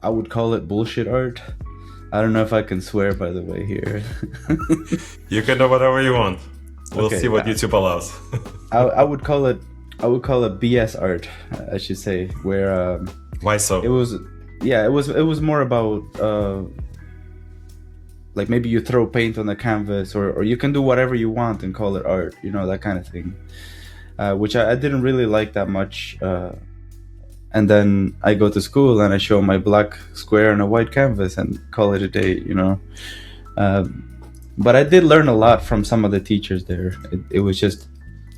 I would call it bullshit art. I don't know if I can swear, by the way, here. You can do whatever you want. We'll see Okay, what YouTube allows. I would call it BS art, I should say, where Why so? it was, yeah, it was more about like maybe you throw paint on the canvas, or you can do whatever you want and call it art, that kind of thing, which I didn't really like that much. And then I go to school and I show my black square on a white canvas and call it a day. Uh, but I did learn a lot from some of the teachers there. It was just,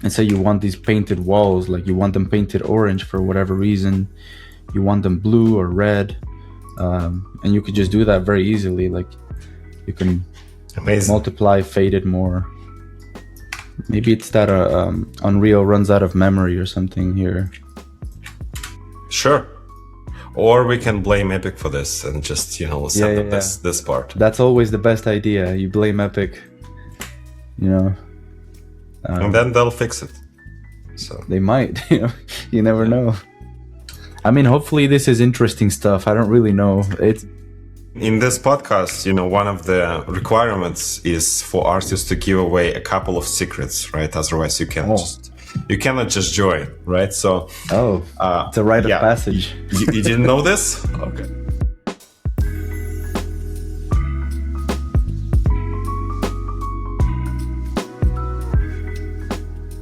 and so you want these painted walls, like you want them painted orange for whatever reason, you want them blue or red, and you could just do that very easily. Like you can Amazing. multiply, fade it more. Maybe it's that Unreal runs out of memory or something here. Sure. Or we can blame Epic for this and just, set up this part. That's always the best idea. You blame Epic, And then they'll fix it. So they might, you never know. I mean, hopefully this is interesting stuff. I don't really know. in this podcast, one of the requirements is for artists to give away a couple of secrets, right? Otherwise you cannot just join, right? So it's a rite of passage. You didn't know this? Okay.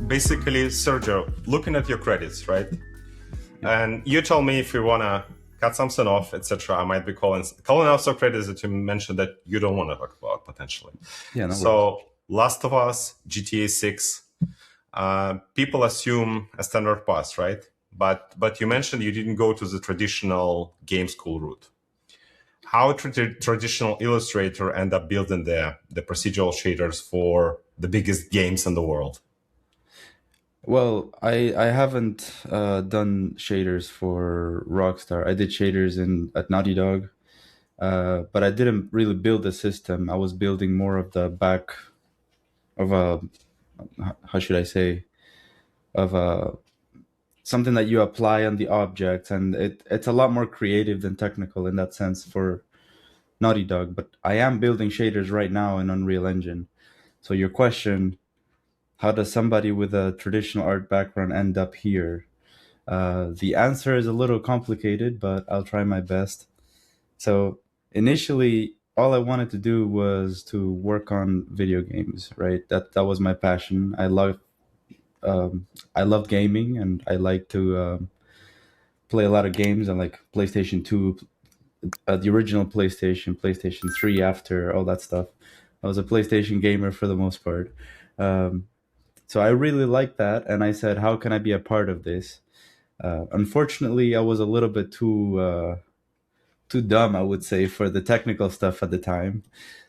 Basically, Sergio, looking at your credits, right? And you tell me if you want to cut something off, etc. I might be calling out some credits that you mentioned that you don't want to talk about potentially. Yeah. No so worries. Last of Us, GTA 6, people assume a standard pass, right? But you mentioned you didn't go to the traditional game school route. How did traditional Illustrator end up building the procedural shaders for the biggest games in the world? Well, I haven't done shaders for Rockstar. I did shaders at Naughty Dog, but I didn't really build the system. I was building more of the back of a, how should I say, of a something that you apply on the objects, and it's a lot more creative than technical in that sense for Naughty Dog. But I am building shaders right now in Unreal Engine. So your question, how does somebody with a traditional art background end up here? The answer is a little complicated, but I'll try my best. So initially, all I wanted to do was to work on video games, right? That was my passion. I love gaming, and I like to play a lot of games on like PlayStation 2, the original PlayStation 3 after all that stuff. I was a PlayStation gamer for the most part. So I really liked that, and I said, how can I be a part of this? Unfortunately, I was a little bit too dumb, I would say, for the technical stuff at the time.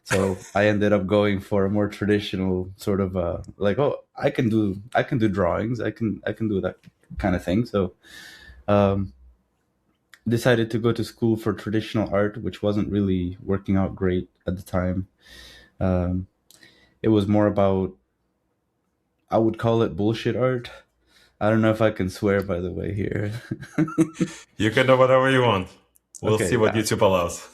So I ended up going for a more traditional sort of like, I can do drawings, I can do that kind of thing. So decided to go to school for traditional art, which wasn't really working out great at the time. It was more about, I would call it bullshit art. I don't know if I can swear, by the way, here. You can do whatever you want. We'll Okay, see what YouTube allows.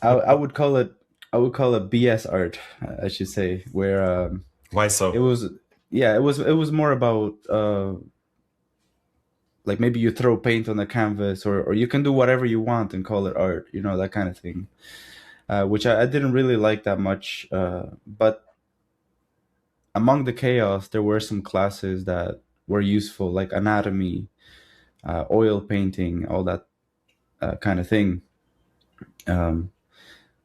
I would call it BS art, I should say, where Why so? it was more about like maybe you throw paint on the canvas, or you can do whatever you want and call it art, that kind of thing, which I didn't really like that much. But among the chaos, there were some classes that were useful, like anatomy, oil painting, all that kind of thing.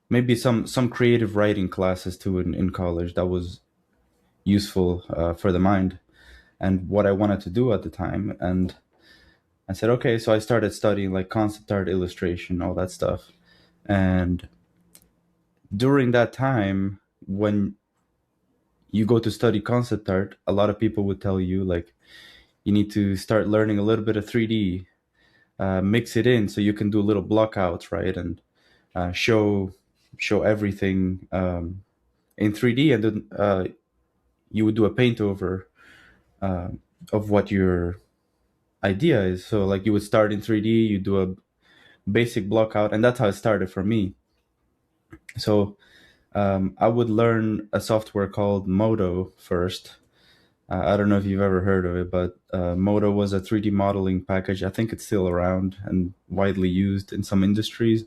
Maybe some creative writing classes too in college that was useful for the mind and what I wanted to do at the time. And I said, okay, so I started studying like concept art, illustration, all that stuff. And during that time, when you go to study concept art, a lot of people would tell you like, you need to start learning a little bit of 3D, mix it in so you can do little block outs, right? And show everything in 3D, and then you would do a paint over of what your idea is. So like you would start in 3D, you do a basic block out, and that's how it started for me. So I would learn a software called Modo first. I don't know if you've ever heard of it, but Modo was a 3D modeling package. I think it's still around and widely used in some industries.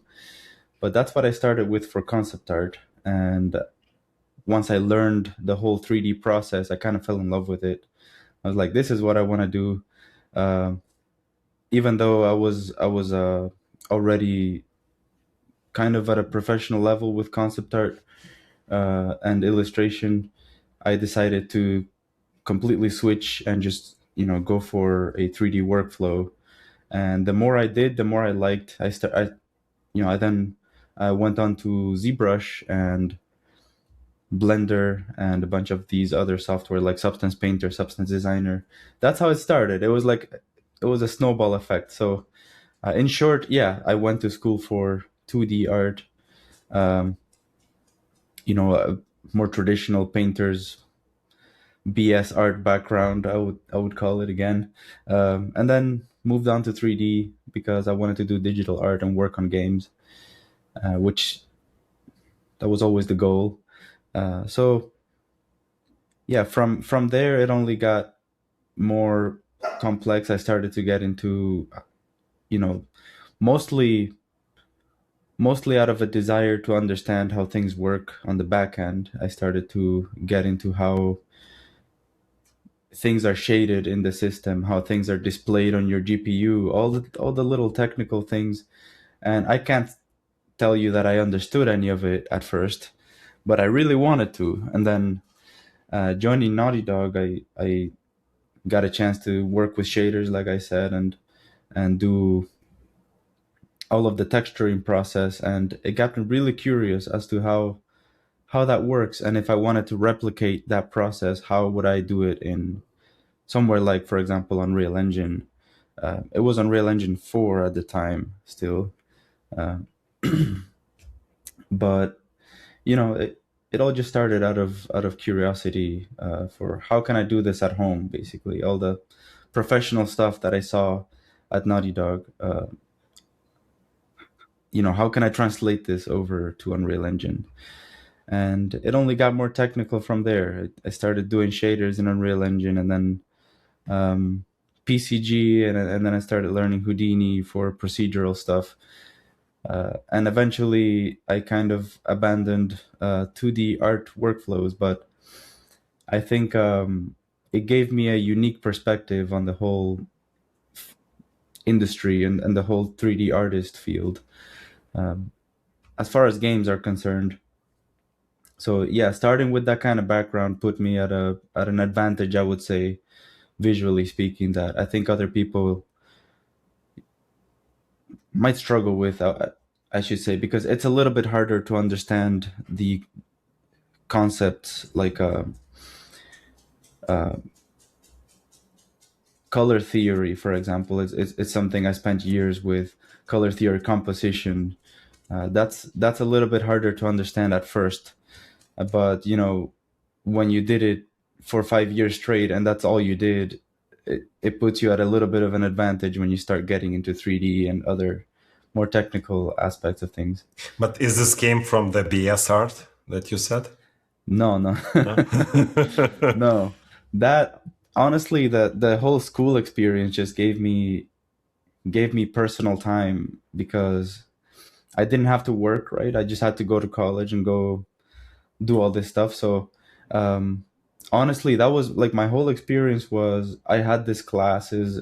But that's what I started with for concept art. And once I learned the whole 3D process, I kind of fell in love with it. I was like, this is what I want to do. Uh, Even though I was already kind of at a professional level with concept art and illustration, I decided to completely switch and just go for a 3D workflow. And the more I did, the more I liked. I then went on to ZBrush and Blender and a bunch of these other software like Substance Painter, Substance Designer. That's how it started. It was a snowball effect. So in short, yeah, I went to school for 2D art. Um, you know, more traditional painters BS art background. I would call it again, and then moved on to 3D because I wanted to do digital art and work on games, which that was always the goal. So yeah, from there it only got more complex. I started to get into you know mostly mostly out of a desire to understand how things work on the back end. I started to get into how things are shaded in the system, how things are displayed on your GPU, all the little technical things. And I can't tell you that I understood any of it at first, but I really wanted to. And then joining Naughty Dog, I got a chance to work with shaders, like I said, and do all of the texturing process. And it got me really curious as to how that works, and if I wanted to replicate that process, how would I do it in somewhere like, for example, Unreal Engine. It was Unreal Engine 4 at the time still. Uh, but it all just started out of curiosity for how can I do this at home, basically. All the professional stuff that I saw at Naughty Dog, how can I translate this over to Unreal Engine? And it only got more technical from there. I started doing shaders in Unreal Engine, and then PCG, and then I started learning Houdini for procedural stuff. And eventually, I kind of abandoned 2D art workflows, but I think it gave me a unique perspective on the whole industry and the whole 3D artist field, as far as games are concerned. So yeah, starting with that kind of background put me at an advantage, I would say, visually speaking, that I think other people might struggle with. I should say, because it's a little bit harder to understand the concepts like uh, color theory, for example. It's something I spent years with. Color theory, composition. That's a little bit harder to understand at first, but when you did it for 5 years straight and that's all you did, it puts you at a little bit of an advantage when you start getting into 3D and other more technical aspects of things. But is this came from the BS art that you said? No, no. No? No. That honestly, the whole school experience just gave me personal time because I didn't have to work, right? I just had to go to college and go do all this stuff. So um honestly, that was like my whole experience. Was I had these classes,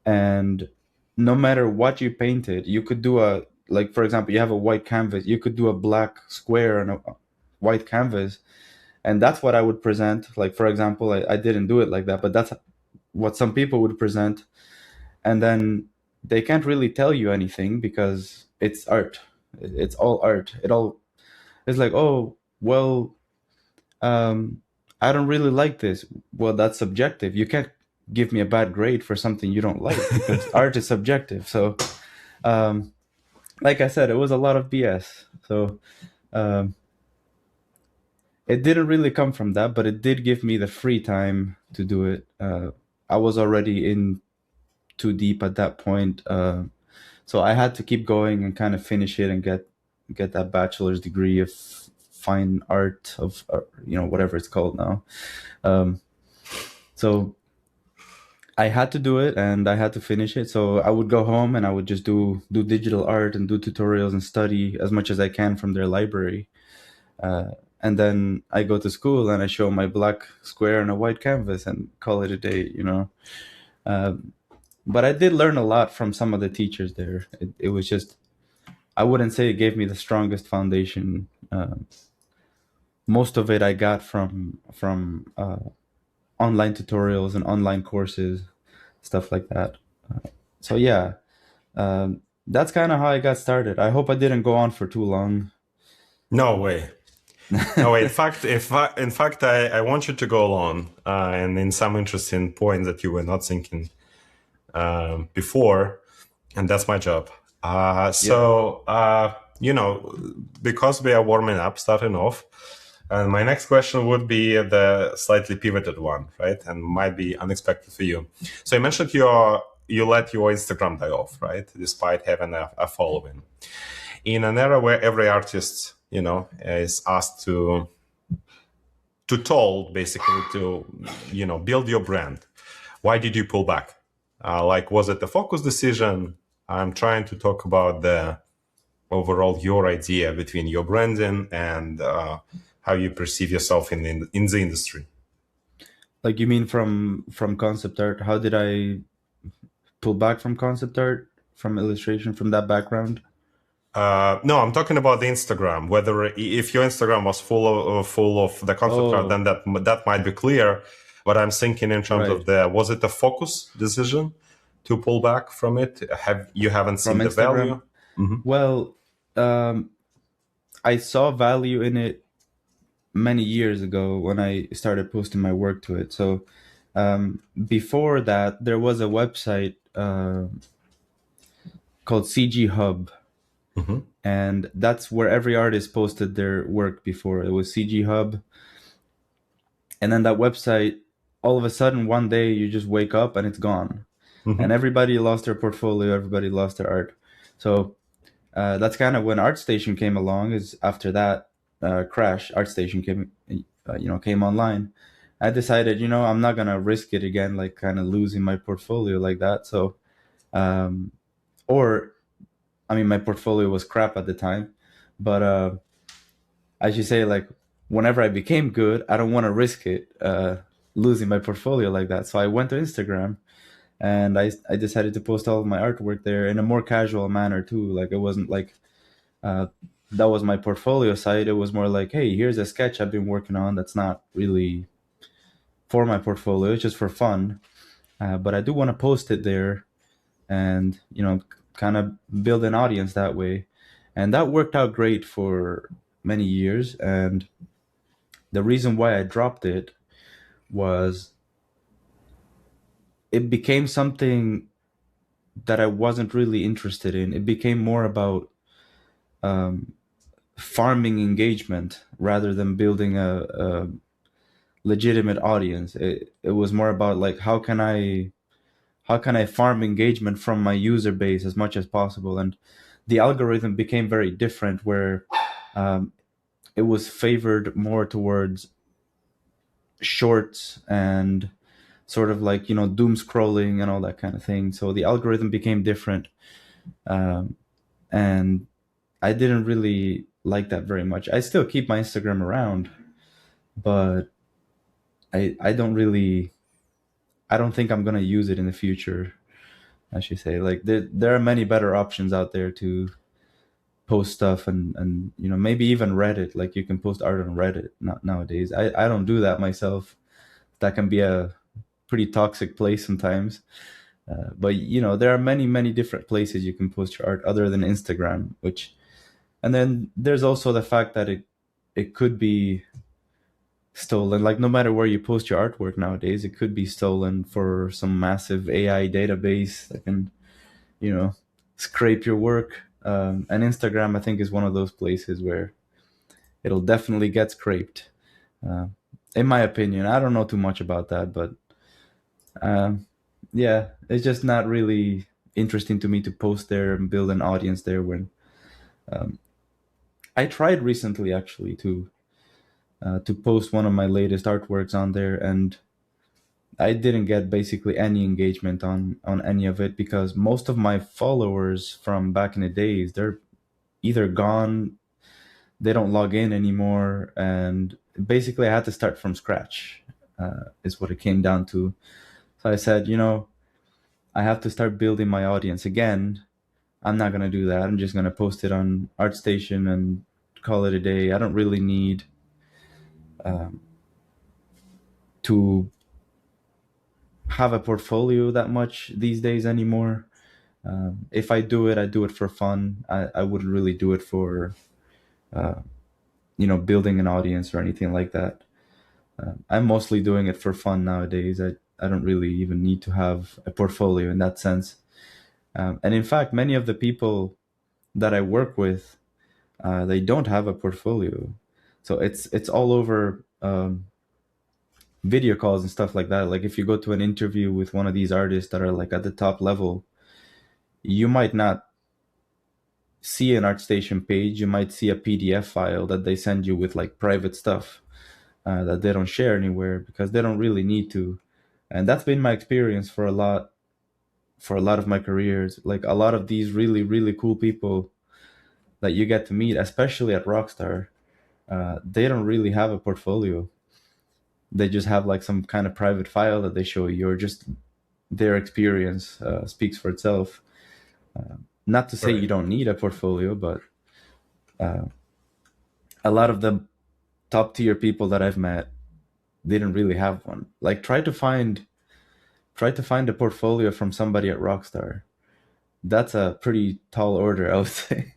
and no matter what you painted, you could do a, like, for example, you have a white canvas, you could do a black square on a white canvas, and that's what I would present. Like, for example, I didn't do it like that, but that's what some people would present. And then they can't really tell you anything because it's art. It's all art. It all is like, oh, well, um, I don't really like this. Well, that's subjective. You can't give me a bad grade for something you don't like because art is subjective. So, um, like I said, it was a lot of BS. So, um, it didn't really come from that, but it did give me the free time to do it. I was already in too deep at that point. So I had to keep going and kind of finish it and get that bachelor's degree of fine art of whatever it's called now. Um, so I had to do it and I had to finish it. So I would go home and I would just do digital art and do tutorials and study as much as I can from their library. Uh, and then I go to school and I show my black square and a white canvas and call it a day. Um, but I did learn a lot from some of the teachers there. It was just, I wouldn't say it gave me the strongest foundation. Most of it I got from online tutorials and online courses, stuff like that. So yeah, that's kind of how I got started. I hope I didn't go on for too long. No way. No way. In fact, in fact, I want you to go on, and in some interesting points that you were not thinking before, and that's my job. Yeah. Because we are warming up, starting off, and my next question would be the slightly pivoted one, right? And might be unexpected for you. So you mentioned you let your Instagram die off, right? Despite having a following. In an era where every artist, is asked told basically to, build your brand. Why did you pull back? Was it a focus decision? I'm trying to talk about the overall your idea between your branding and how you perceive yourself in the industry. Like you mean from concept art? How did I pull back from concept art, from illustration, from that background? No, I'm talking about the Instagram. Whether if your Instagram was full of the concept art, Oh, then that might be clear. But I'm thinking in terms right. of was it a focus decision to pull back from it? Haven't From seen the Instagram. value? Hmm. Well, um, I saw value in it many years ago when I started posting my work to it. So before that, there was a website called CG Hub, Hmm. and that's where every artist posted their work before. It was CG Hub, and then that website, all of a sudden, one day you just wake up and it's gone, and Hmm. everybody lost their portfolio, everybody lost their art. So that's kind of when ArtStation came along. Is after that crash, ArtStation came online. I decided, I'm not gonna risk it again, like kind of losing my portfolio like that. So, um, or I mean, my portfolio was crap at the time, but I should say, like, whenever I became good, I don't want to risk it losing my portfolio like that. So I went to Instagram and I decided to post all of my artwork there in a more casual manner too. Like it wasn't like uh, that was my portfolio site. It was more like, hey, here's a sketch I've been working on that's not really for my portfolio, it's just for fun. But I do want to post it there and, kind of build an audience that way. And that worked out great for many years. And the reason why I dropped it was it became something that I wasn't really interested in. It became more about um, farming engagement rather than building a legitimate audience. It was more about like how can I farm engagement from my user base as much as possible, and the algorithm became very different where um, it was favored more towards shorts and sort of like doom scrolling and all that kind of thing. So the algorithm became different, um, and I didn't really like that very much. I still keep my Instagram around, but I don't really I don't think I'm gonna use it in the future. I should say, like there are many better options out there to post stuff, and maybe even Reddit. Like you can post art on Reddit not nowadays. I don't do that myself. That can be a pretty toxic place sometimes. But there are many different places you can post your art other than Instagram. And then there's also the fact that it could be stolen. Like no matter where you post your artwork nowadays, it could be stolen for some massive AI database that can scrape your work. And Instagram, I think, is one of those places where it'll definitely get scraped. Uh, in my opinion, I don't know too much about that, but um, yeah, it's just not really interesting to me to post there and build an audience there. When I tried recently actually to post one of my latest artworks on there, and I didn't get basically any engagement on any of it because most of my followers from back in the days, they're either gone, they don't log in anymore, and basically I had to start from scratch. Is what it came down to. So I said, I have to start building my audience again. I'm not gonna do that. I'm just gonna post it on ArtStation and call it a day. I don't really need to have a portfolio that much these days anymore. If I do it, I do it for fun. I wouldn't really do it for building an audience or anything like that. I'm mostly doing it for fun nowadays. I don't really even need to have a portfolio in that sense. And in fact, many of the people that I work with, they don't have a portfolio. So it's all over video calls and stuff like that. Like if you go to an interview with one of these artists that are like at the top level, you might not see an ArtStation page. You might see a PDF file that they send you with like private stuff that they don't share anywhere because they don't really need to. And that's been my experience for a lot of my careers. Like a lot of these really really cool people that you get to meet, especially at Rockstar, they don't really have a portfolio. They just have like some kind of private file that they show you, or just their experience speaks for itself. Not to say you Right. don't need a portfolio, but a lot of the top tier people that I've met didn't really have one. Like try to find a portfolio from somebody at Rockstar. That's a pretty tall order, I would say.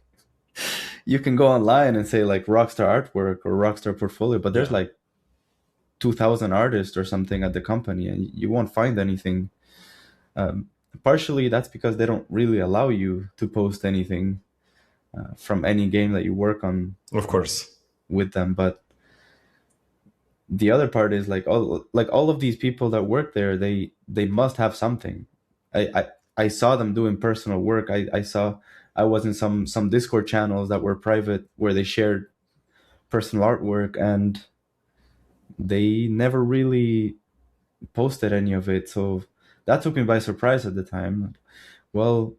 You can go online and say like Rockstar artwork or Rockstar portfolio, but there's Yeah. like 2,000 artists or something at the company, and you won't find anything. Um, Partially, that's because they don't really allow you to post anything from any game that you work on Of course. with them. But the other part is like all of these people that work there, they must have something. I saw them doing personal work. I was in some Discord channels that were private where they shared personal artwork, and they never really posted any of it. So that took me by surprise at the time. Well,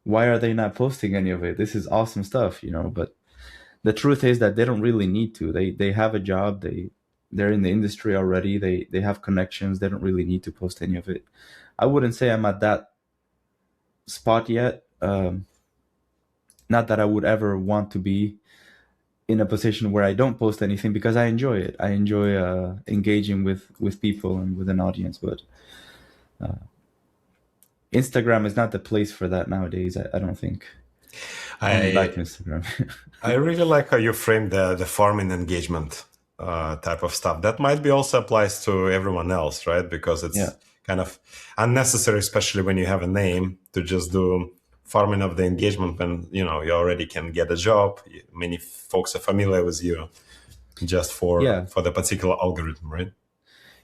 why are they not posting any of it? This is awesome stuff. But the truth is that they don't really need to. They have a job. They're in the industry already. They have connections. They don't really need to post any of it. I wouldn't say I'm at that spot yet. Not that I would ever want to be in a position where I don't post anything, because I enjoy it. I enjoy engaging with people and with an audience. But Instagram is not the place for that nowadays. I don't think. Going back I to Instagram. I really like how you frame the farming engagement type of stuff. That might be also applies to everyone else, right? Because Yeah. it's kind of unnecessary, especially when you have a name, to just do farming of the engagement when you already can get a job. Many folks are familiar with you just for Yeah. for the particular algorithm, right?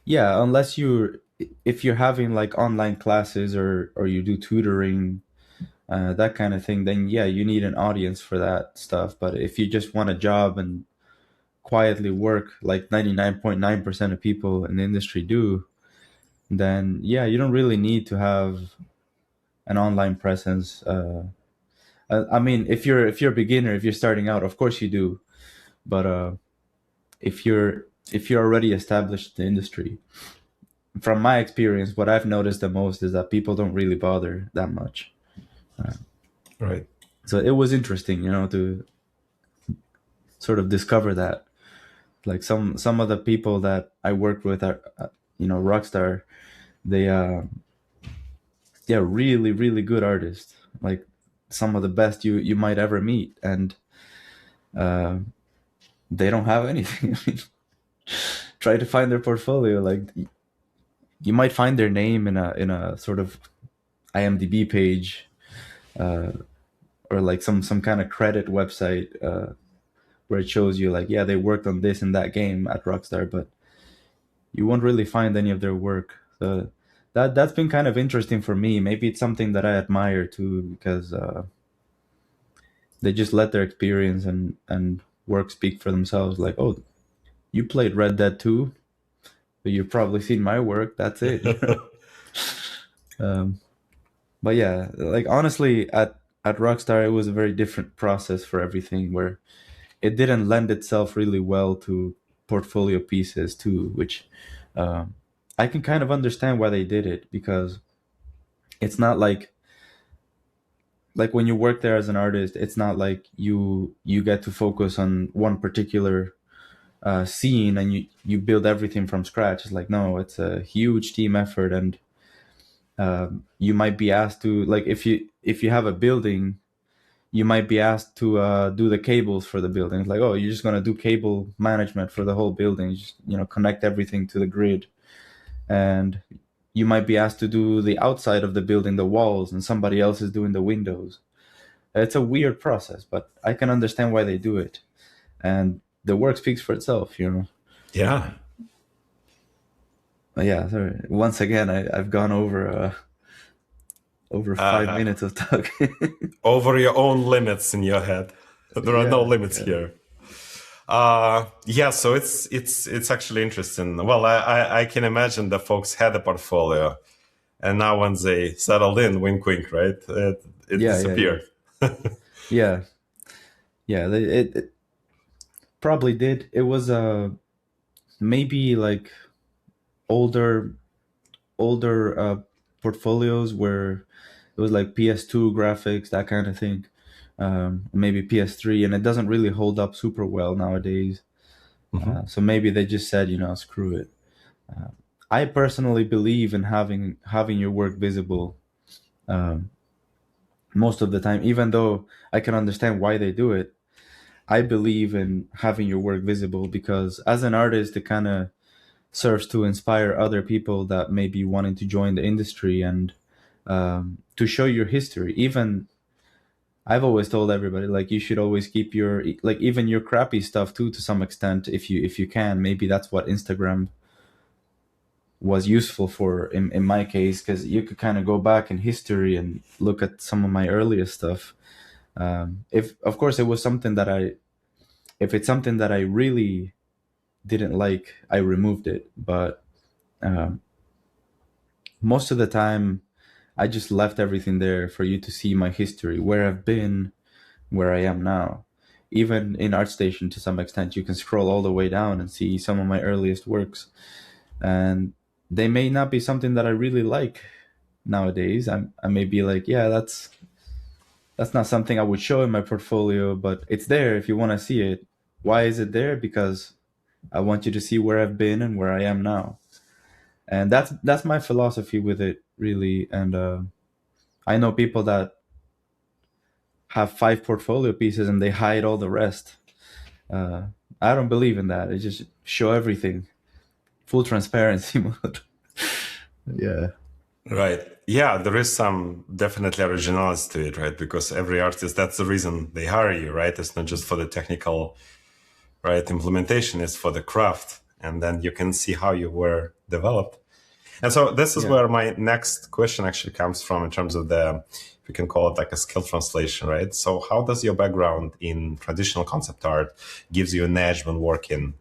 Yeah, unless if you're having like online classes or you do tutoring, that kind of thing, then yeah, you need an audience for that stuff. But if you just want a job and quietly work like 99.9% of people in the industry do, then yeah, you don't really need to have an online presence. I mean, if you're a beginner, if you're starting out, of course you do. But if you're already established in the industry, from my experience, what I've noticed the most is that people don't really bother that much. Right. So it was interesting, to sort of discover that. Like some of the people that I worked with are, Rockstar. They they're really really good artists. Like some of the best you might ever meet, and uh, they don't have anything. I mean, try to find their portfolio. Like you might find their name in a sort of IMDb page, or like some kind of credit website, where it shows you like, yeah, they worked on this and that game at Rockstar, but you won't really find any of their work. So that's been kind of interesting for me. Maybe it's something that I admire too, because they just let their experience and work speak for themselves. Like, oh, you played Red Dead 2, but you've probably seen my work. That's it. um, but yeah, like honestly, at Rockstar, it was a very different process for everything, where it didn't lend itself really well to portfolio pieces too, which um, I can kind of understand why they did it, because it's not like when you work there as an artist, it's not like you get to focus on one particular scene and you build everything from scratch. It's like, no, it's a huge team effort, and you might be asked to, like, if you have a building, you might be asked to do the cables for the building. It's like, oh, you're just gonna do cable management for the whole building. You just, connect everything to the grid, and you might be asked to do the outside of the building, the walls, and somebody else is doing the windows. It's a weird process, but I can understand why they do it, and the work speaks for itself. Yeah. But yeah, sorry. Once again, I've gone over five Uh, minutes of talking. over your own limits in your head. There are no Yeah, limits yeah, here. Yeah, so it's actually interesting. Well, I can imagine the folks had a portfolio, and now when they settled in, wink, wink, right? It yeah, yeah, yeah, disappeared. yeah, yeah. It probably did. It was maybe like older older portfolios where it was like PS2 graphics, that kind of thing. Maybe PS3, and it doesn't really hold up super well nowadays. Mhm. So maybe they just said, screw it. Uh, I personally believe in having your work visible um, most of the time, even though I can understand why they do it. I believe in having your work visible because as an artist, it kind of serves to inspire other people that may be wanting to join the industry, and to show your history. Even I've always told everybody, like, you should always keep your, like, even your crappy stuff too, to some extent, if you can. Maybe that's what Instagram was useful for in my case, because you could kind of go back in history and look at some of my earliest stuff. If of course it was something that I if it's something that I really didn't like, I removed it. But um, most of the time, I just left everything there for you to see my history, where I've been, where I am now. Even in ArtStation, to some extent, you can scroll all the way down and see some of my earliest works. And they may not be something that I really like nowadays. I may be like, yeah, that's not something I would show in my portfolio, but it's there if you want to see it. Why is it there? Because I want you to see where I've been and where I am now. And that's my philosophy with it, really. And I know people that have five portfolio pieces and they hide all the rest. Uh, I don't believe in that. It just show everything, full transparency mode. Yeah, Right. Yeah, there is some definitely originality to it, right? Because every artist, that's the reason they hire you, right? It's not just for the technical, right, implementation, it's for the craft. And then you can see how you were developed. And so this is yeah. where my next question actually comes from in terms of the, if you can call it like a skill translation, right? So how does your background in traditional concept art gives you an edge when working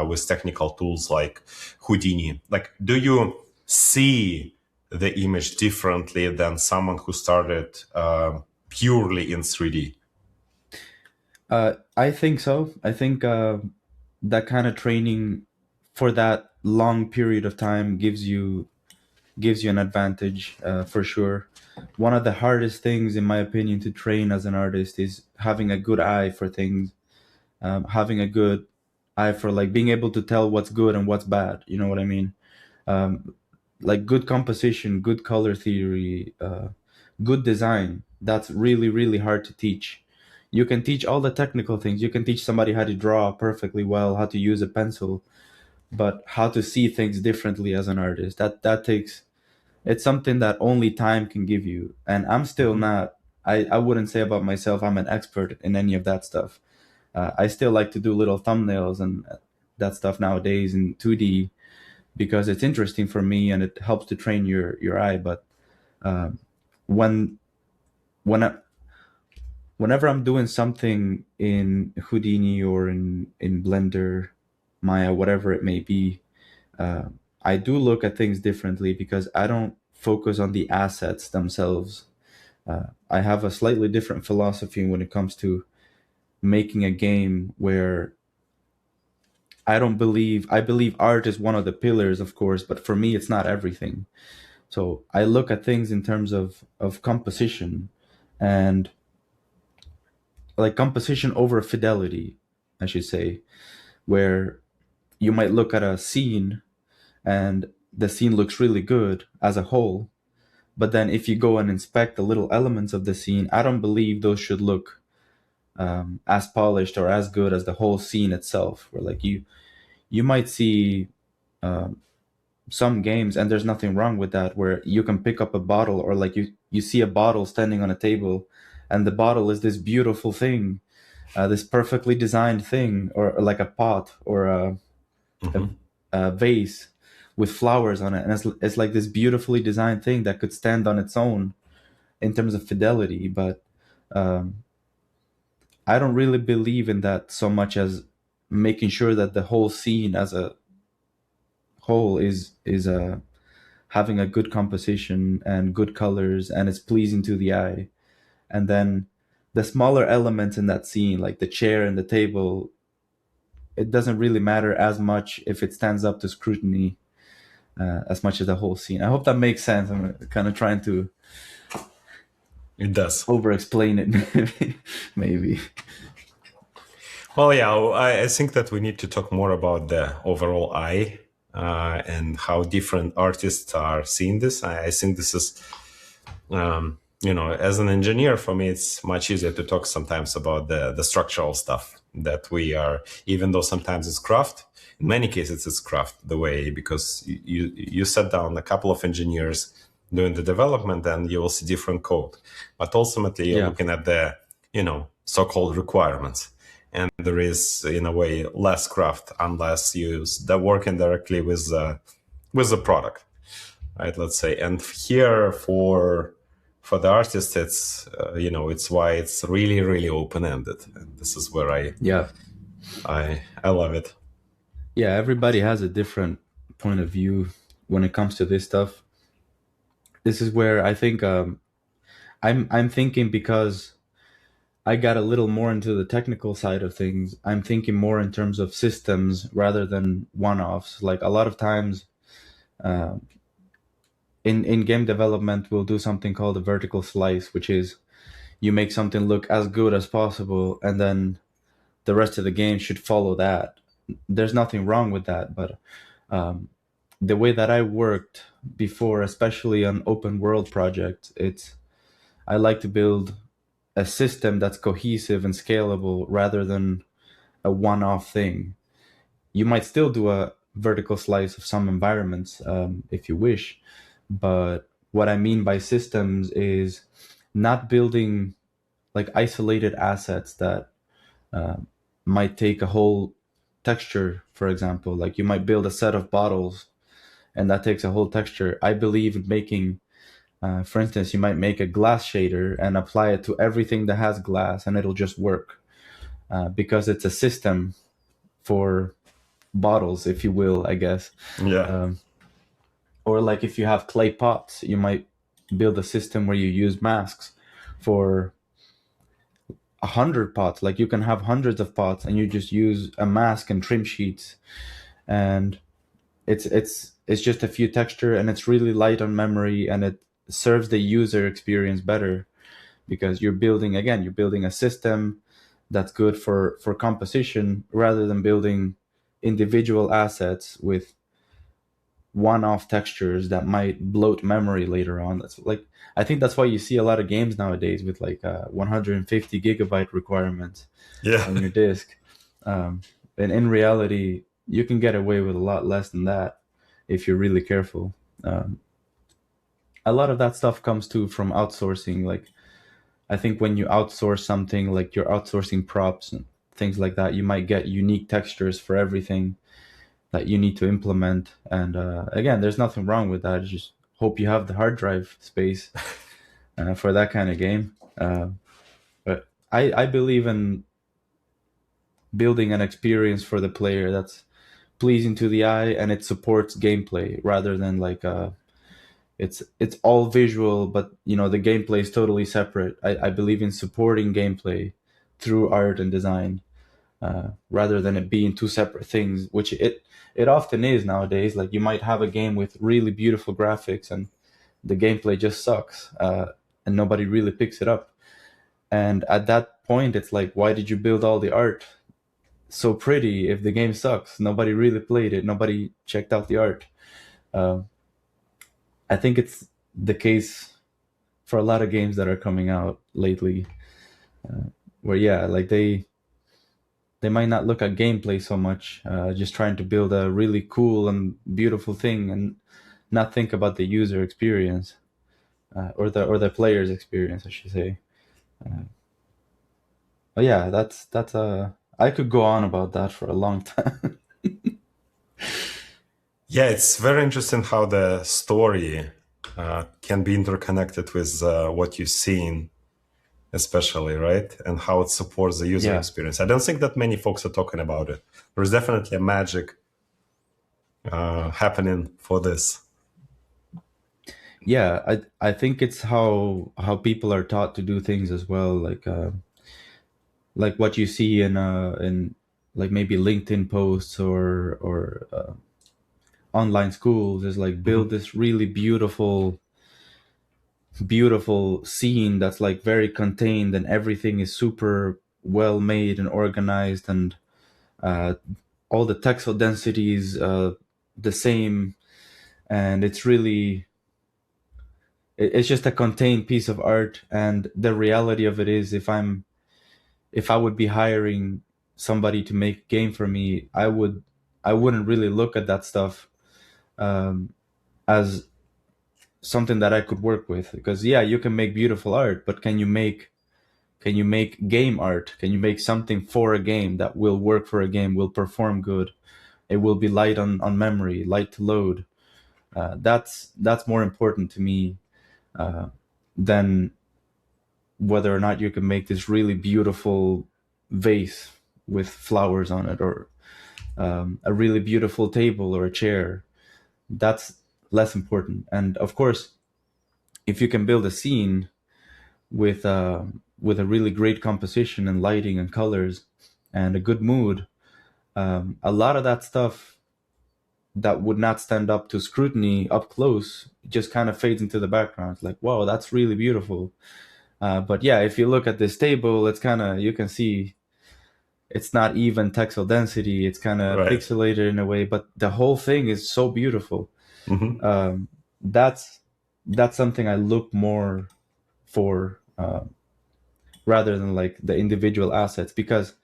with technical tools like Houdini? Like, do you see the image differently than someone who started purely in 3D? I think so. I think that kind of training for that long period of time gives you an advantage, for sure. One of the hardest things, in my opinion, to train as an artist is having a good eye for things, having a good eye for, like, being able to tell what's good and what's bad. You know what I mean? Um, like good composition, good color theory, good design. That's really, really hard to teach. You can teach all the technical things. You can teach somebody how to draw perfectly well, how to use a pencil, but how to see things differently as an artist, that takes, it's something that only time can give you. And I'm still Mhm. not, I wouldn't say about myself I'm an expert in any of that stuff. I still like to do little thumbnails and that stuff nowadays in 2D, because it's interesting for me and it helps to train your eye. But um, when when I, whenever I'm doing something in Houdini or in Blender, Maya, whatever it may be, uh, I do look at things differently because I don't focus on the assets themselves. I have a slightly different philosophy when it comes to making a game where I don't believe I believe art is one of the pillars, of course, but for me it's not everything. So I look at things in terms of composition and like composition over fidelity, I should say, where you might look at a scene and the scene looks really good as a whole, but then if you go and inspect the little elements of the scene, I don't believe those should look as polished or as good as the whole scene itself. Where like you might see um, some games, and there's nothing wrong with that, where you can pick up a bottle or like you see a bottle standing on a table, and the bottle is this beautiful thing, this perfectly designed thing, or like a pot or a, Hmm. a vase with flowers on it, and it's like this beautifully designed thing that could stand on its own in terms of fidelity. But um, I don't really believe in that so much as making sure that the whole scene as a whole is having a good composition and good colors and it's pleasing to the eye. And then the smaller elements in that scene, like the chair and the table, it doesn't really matter as much if it stands up to scrutiny as much as the whole scene. I hope that makes sense. I'm kind of trying to It does. over explain it, maybe. Well, yeah, I think that we need to talk more about the overall eye and how different artists are seeing this. I think this is, as an engineer, for me, it's much easier to talk sometimes about the structural stuff that we are, even though sometimes it's craft. In many cases, it's craft the way because you set down a couple of engineers doing the development and you will see different code. But ultimately, you're Yeah. looking at the, so-called requirements. And there is, in a way, less craft unless you are working directly with the product, right? Let's say, and here for the artist, it's why it's really really open ended, and this is where Yeah. I love it. Yeah. Everybody has a different point of view when it comes to this stuff. This is where I think I'm thinking because I got a little more into the technical side of things. I'm thinking more in terms of systems rather than one-offs. Like a lot of times, uh, in game development, we'll do something called a vertical slice, which is you make something look as good as possible, and then the rest of the game should follow that. There's nothing wrong with that, but um, the way that I worked before, especially on open world projects, it's I like to build a system that's cohesive and scalable rather than a one-off thing. You might still do a vertical slice of some environments if you wish, but what I mean by systems is not building like isolated assets that uh, might take a whole texture. For example, like you might build a set of bottles and that takes a whole texture. I believe in making for instance, you might make a glass shader and apply it to everything that has glass and it'll just work because it's a system for bottles, if you will, I guess. Yeah. Um, or like if you have clay pots, you might build a system where you use masks for 100 pots. Like you can have hundreds of pots and you just use a mask and trim sheets, and it's just a few texture and it's really light on memory and it serves the user experience better because you're building a system that's good for composition rather than building individual assets with one-off textures that might bloat memory later on. That's like I think that's why you see a lot of games nowadays with like 150 gigabyte requirements Yeah. on your disk, um, and in reality you can get away with a lot less than that if you're really careful. A lot of that stuff comes too from outsourcing. Like I think when you outsource something, like you're outsourcing props and things like that, you might get unique textures for everything. that you need to implement. And again, there's nothing wrong with that. I just hope you have the hard drive space for that kind of game. But I believe in building an experience for the player that's pleasing to the eye and it supports gameplay rather than like it's all visual, but you know the gameplay is totally separate. I believe in supporting gameplay through art and design rather than it being two separate things, which it often is nowadays. Like you might have a game with really beautiful graphics and the gameplay just sucks, and nobody really picks it up. And at that point, it's like, why did you build all the art so pretty if the game sucks? Nobody really played it. Nobody checked out the art. Uh, I think it's the case for a lot of games that are coming out lately, where yeah, like they might not look at gameplay so much, just trying to build a really cool and beautiful thing, and not think about the user experience or the player's experience, I should say. But yeah, that's I could go on about that for a long time. Yeah, it's very interesting how the story can be interconnected with what you've seen, especially, right? And how it supports the user Yeah, experience. I don't think that many folks are talking about it. There's definitely a magic happening for this. yeah. I think it's how people are taught to do things as well. Like what you see in like maybe LinkedIn posts or online schools is like build Hmm. this really beautiful scene that's like very contained and everything is super well made and organized, and uh, all the texel densities the same, and it's just a contained piece of art. And the reality of it is, if I would be hiring somebody to make a game for me, I wouldn't really look at that stuff as something that I could work with, because yeah, you can make beautiful art, but can you make game art? Can you make something for a game that will work for a game, will perform good? It will be light on memory, light to load. That's more important to me than whether or not you can make this really beautiful vase with flowers on it, or a really beautiful table or a chair. That's less important. And of course, if you can build a scene with with a really great composition and lighting and colors and a good mood, a lot of that stuff that would not stand up to scrutiny up close just kind of fades into the background. It's like, wow, that's really beautiful. But yeah, if you look at this table, it's kind of, you can see it's not even texel density. It's kind of Right. pixelated in a way, but the whole thing is so beautiful. Hmm. Um, that's that's something I look more for, rather than like the individual assets, because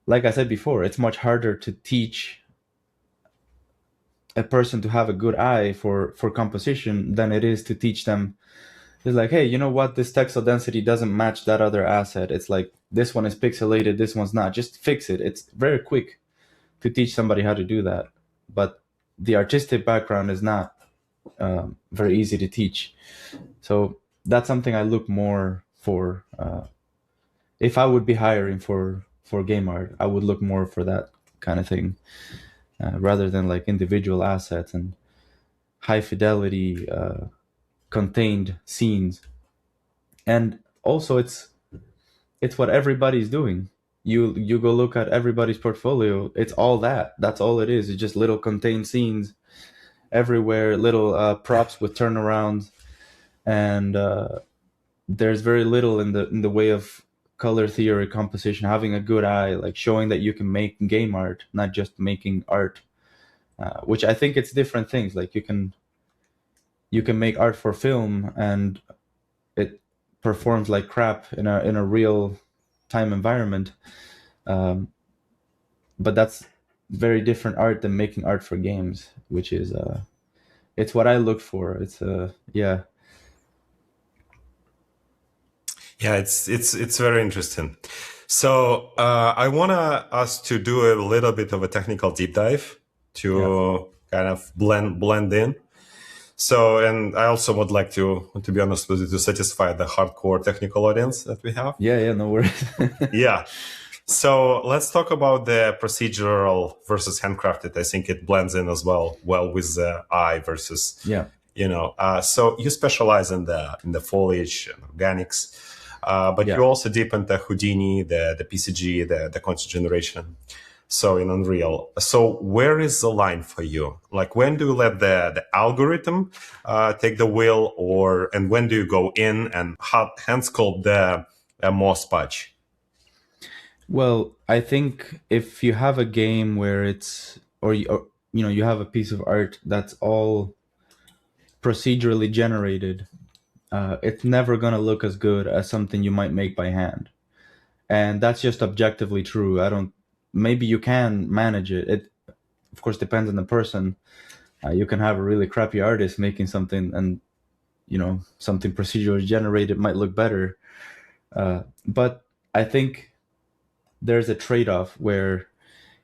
like I said before, it's much harder to teach a person to have a good eye for composition than it is to teach them. It's like, hey, you know what? This texel density doesn't match that other asset. It's like this one is pixelated, this one's not. Just fix it. It's very quick to teach somebody how to do that. But the artistic background is not very easy to teach. So that's something I look more for. If I would be hiring for game art, I would look more for that kind of thing, rather than like individual assets and high fidelity contained scenes. And also, it's what everybody's doing. You go look at everybody's portfolio. It's all that. That's all it is. It's just little contained scenes everywhere, little props with turnarounds, and there's very little in the way of color theory, composition, having a good eye, like showing that you can make game art, not just making art. Which I think it's different things. Like you can make art for film and it performs like crap in a real time environment. Um, but that's very different art than making art for games, which is it's what I look for. It's yeah. Yeah, it's very interesting. So I want us to do a little bit of a technical deep dive. Yeah. to kind of blend in. So, and I also would like to be honest with you, to satisfy the hardcore technical audience that we have. Yeah, yeah, no worries. Yeah. So let's talk about the procedural versus handcrafted. I think it blends in as well with the eye versus, Yeah. So you specialize in the foliage and organics, but Yeah. you also deep into Houdini, the PCG, the content generation. So in Unreal. So where is the line for you? Like when do you let the algorithm take the wheel, and when do you go in and hand sculpt the moss patch? Well, I think if you have a game where it's or you have a piece of art that's all procedurally generated, it's never gonna look as good as something you might make by hand, and that's just objectively true. I don't. Maybe you can manage it. It of course depends on the person. You can have a really crappy artist making something, and something procedurally generated might look better. But I think there's a trade-off where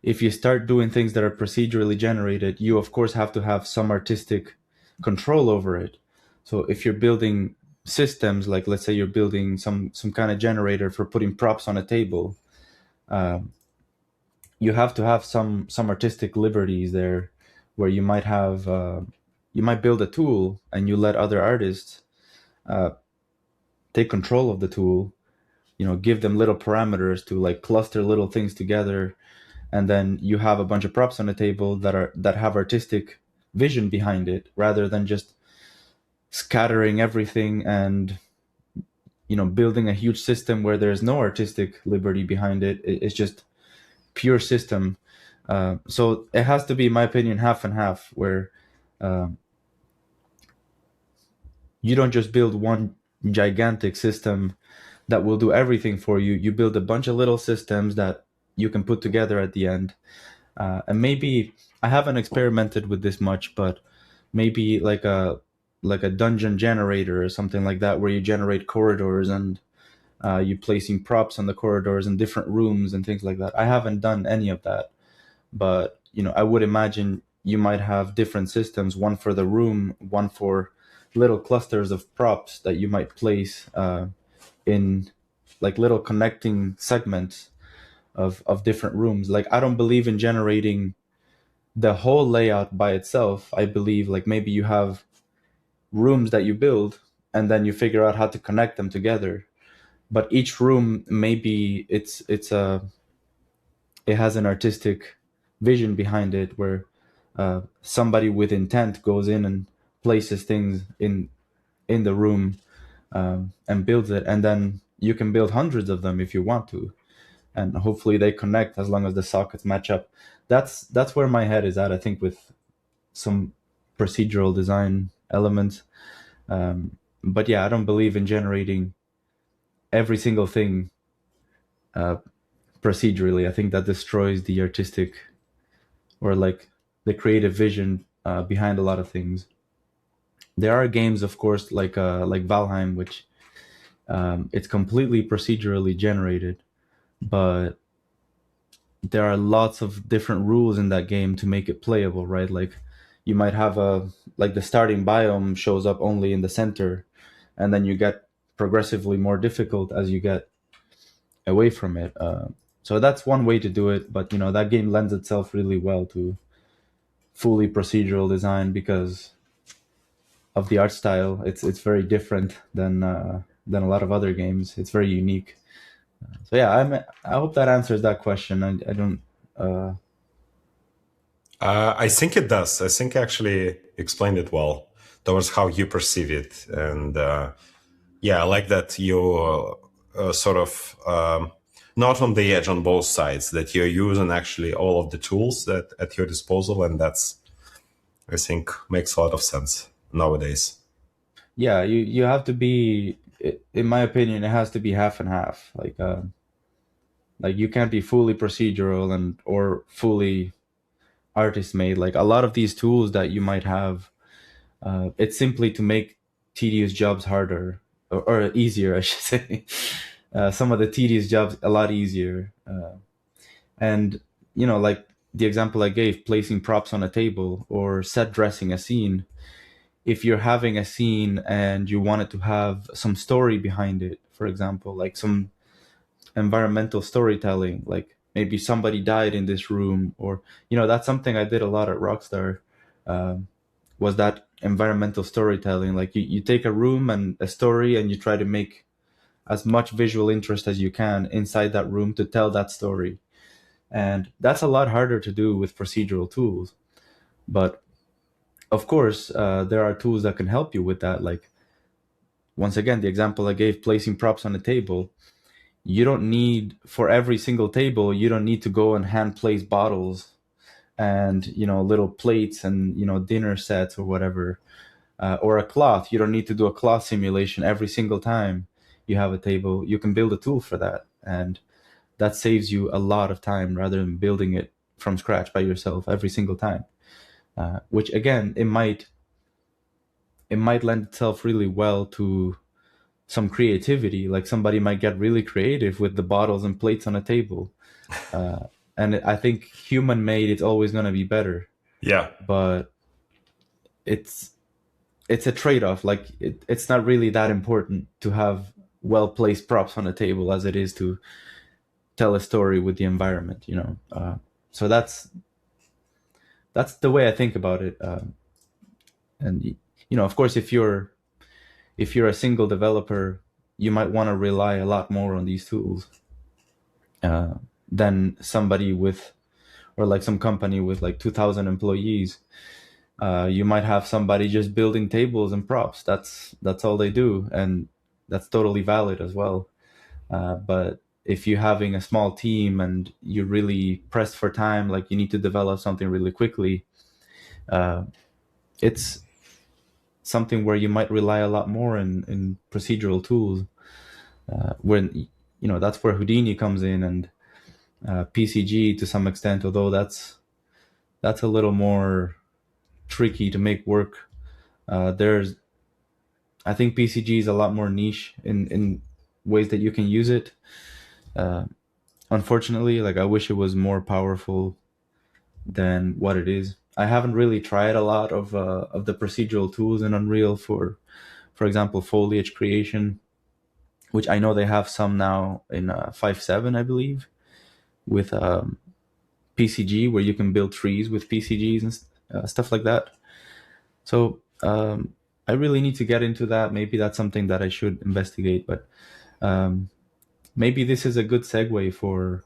if you start doing things that are procedurally generated, you of course have to have some artistic control over it. So if you're building systems, like let's say you're building some kind of generator for putting props on a table, you have to have some artistic liberties there, where you might build a tool and you let other artists take control of the tool. Give them little parameters to like cluster little things together, and then you have a bunch of props on the table that have artistic vision behind it, rather than just scattering everything and building a huge system where there's no artistic liberty behind it. It's just pure system. So it has to be, in my opinion, half and half, where uh, you don't just build one gigantic system that will do everything for you. You build a bunch of little systems that you can put together at the end. And maybe I haven't experimented with this much, but maybe like a dungeon generator or something like that, where you generate corridors and you placing props on the corridors and different rooms and things like that. I haven't done any of that, but I would imagine you might have different systems, one for the room, one for little clusters of props that you might place in like little connecting segments of different rooms. Like I don't believe in generating the whole layout by itself. I believe like maybe you have rooms that you build and then you figure out how to connect them together. But each room, maybe it has an artistic vision behind it, where somebody with intent goes in and places things in the room, and builds it, and then you can build hundreds of them if you want to, and hopefully they connect as long as the sockets match up. That's where my head is at, I think, with some procedural design elements. But yeah, I don't believe in generating every single thing uh, procedurally. I think that destroys the artistic, or like the creative vision behind a lot of things. There are games, of course, like Valheim, which it's completely procedurally generated, but there are lots of different rules in that game to make it playable, right? Like you might have like the starting biome shows up only in the center, and then you get progressively more difficult as you get away from it. So that's one way to do it, but that game lends itself really well to fully procedural design because of the art style. It's very different than a lot of other games. It's very unique. So yeah, I hope that answers that question. I don't. Uh, I think it does. I think I actually explained it well towards how you perceive it. And yeah, I like that you're sort of not on the edge on both sides, that you're using actually all of the tools that at your disposal. And that's, I think, makes a lot of sense nowadays. yeah, you have to be. In my opinion, it has to be half and half. Like you can't be fully procedural and or fully artist made. Like a lot of these tools that you might have, it's simply to make tedious jobs harder, or easier, I should say. Some of the tedious jobs a lot easier, and like the example I gave, placing props on a table or set dressing a scene, if you're having a scene and you want it to have some story behind it, for example, like some environmental storytelling, like maybe somebody died in this room, or that's something I did a lot at Rockstar. Um, was that environmental storytelling? Like you take a room and a story, and you try to make as much visual interest as you can inside that room to tell that story. And that's a lot harder to do with procedural tools. But of course, there are tools that can help you with that. Like, once again, the example I gave, placing props on a table. You don't need, for every single table, you don't need to go and hand place bottles and, little plates and, dinner sets or whatever, or a cloth. You don't need to do a cloth simulation every single time you have a table. You can build a tool for that. And that saves you a lot of time rather than building it from scratch by yourself every single time. Which again, it might lend itself really well to some creativity. Like somebody might get really creative with the bottles and plates on a table. And I think human made, it's always going to be better. Yeah. But it's it's a trade-off. Like it's not really that important to have well placed props on a table as it is to tell a story with the environment. So that's the way I think about it. And of course, if you're a single developer, you might want to rely a lot more on these tools uh, than somebody with, or like some company with like 2,000 employees. You might have somebody just building tables and props. That's all they do, and that's totally valid as well. But if you're having a small team and you're really pressed for time, like you need to develop something really quickly, uh, it's something where you might rely a lot more in procedural tools. When that's where Houdini comes in, and PCG to some extent, although that's a little more tricky to make work. There's I think PCG is a lot more niche in ways that you can use it. Uh, Unfortunately, like I wish it was more powerful than what it is. I haven't really tried a lot of the procedural tools in Unreal for example, foliage creation, which I know they have some now in 5.7, I believe, with PCG, where you can build trees with PCGs and stuff like that. So I really need to get into that. Maybe that's something that I should investigate. But um, maybe this is a good segue for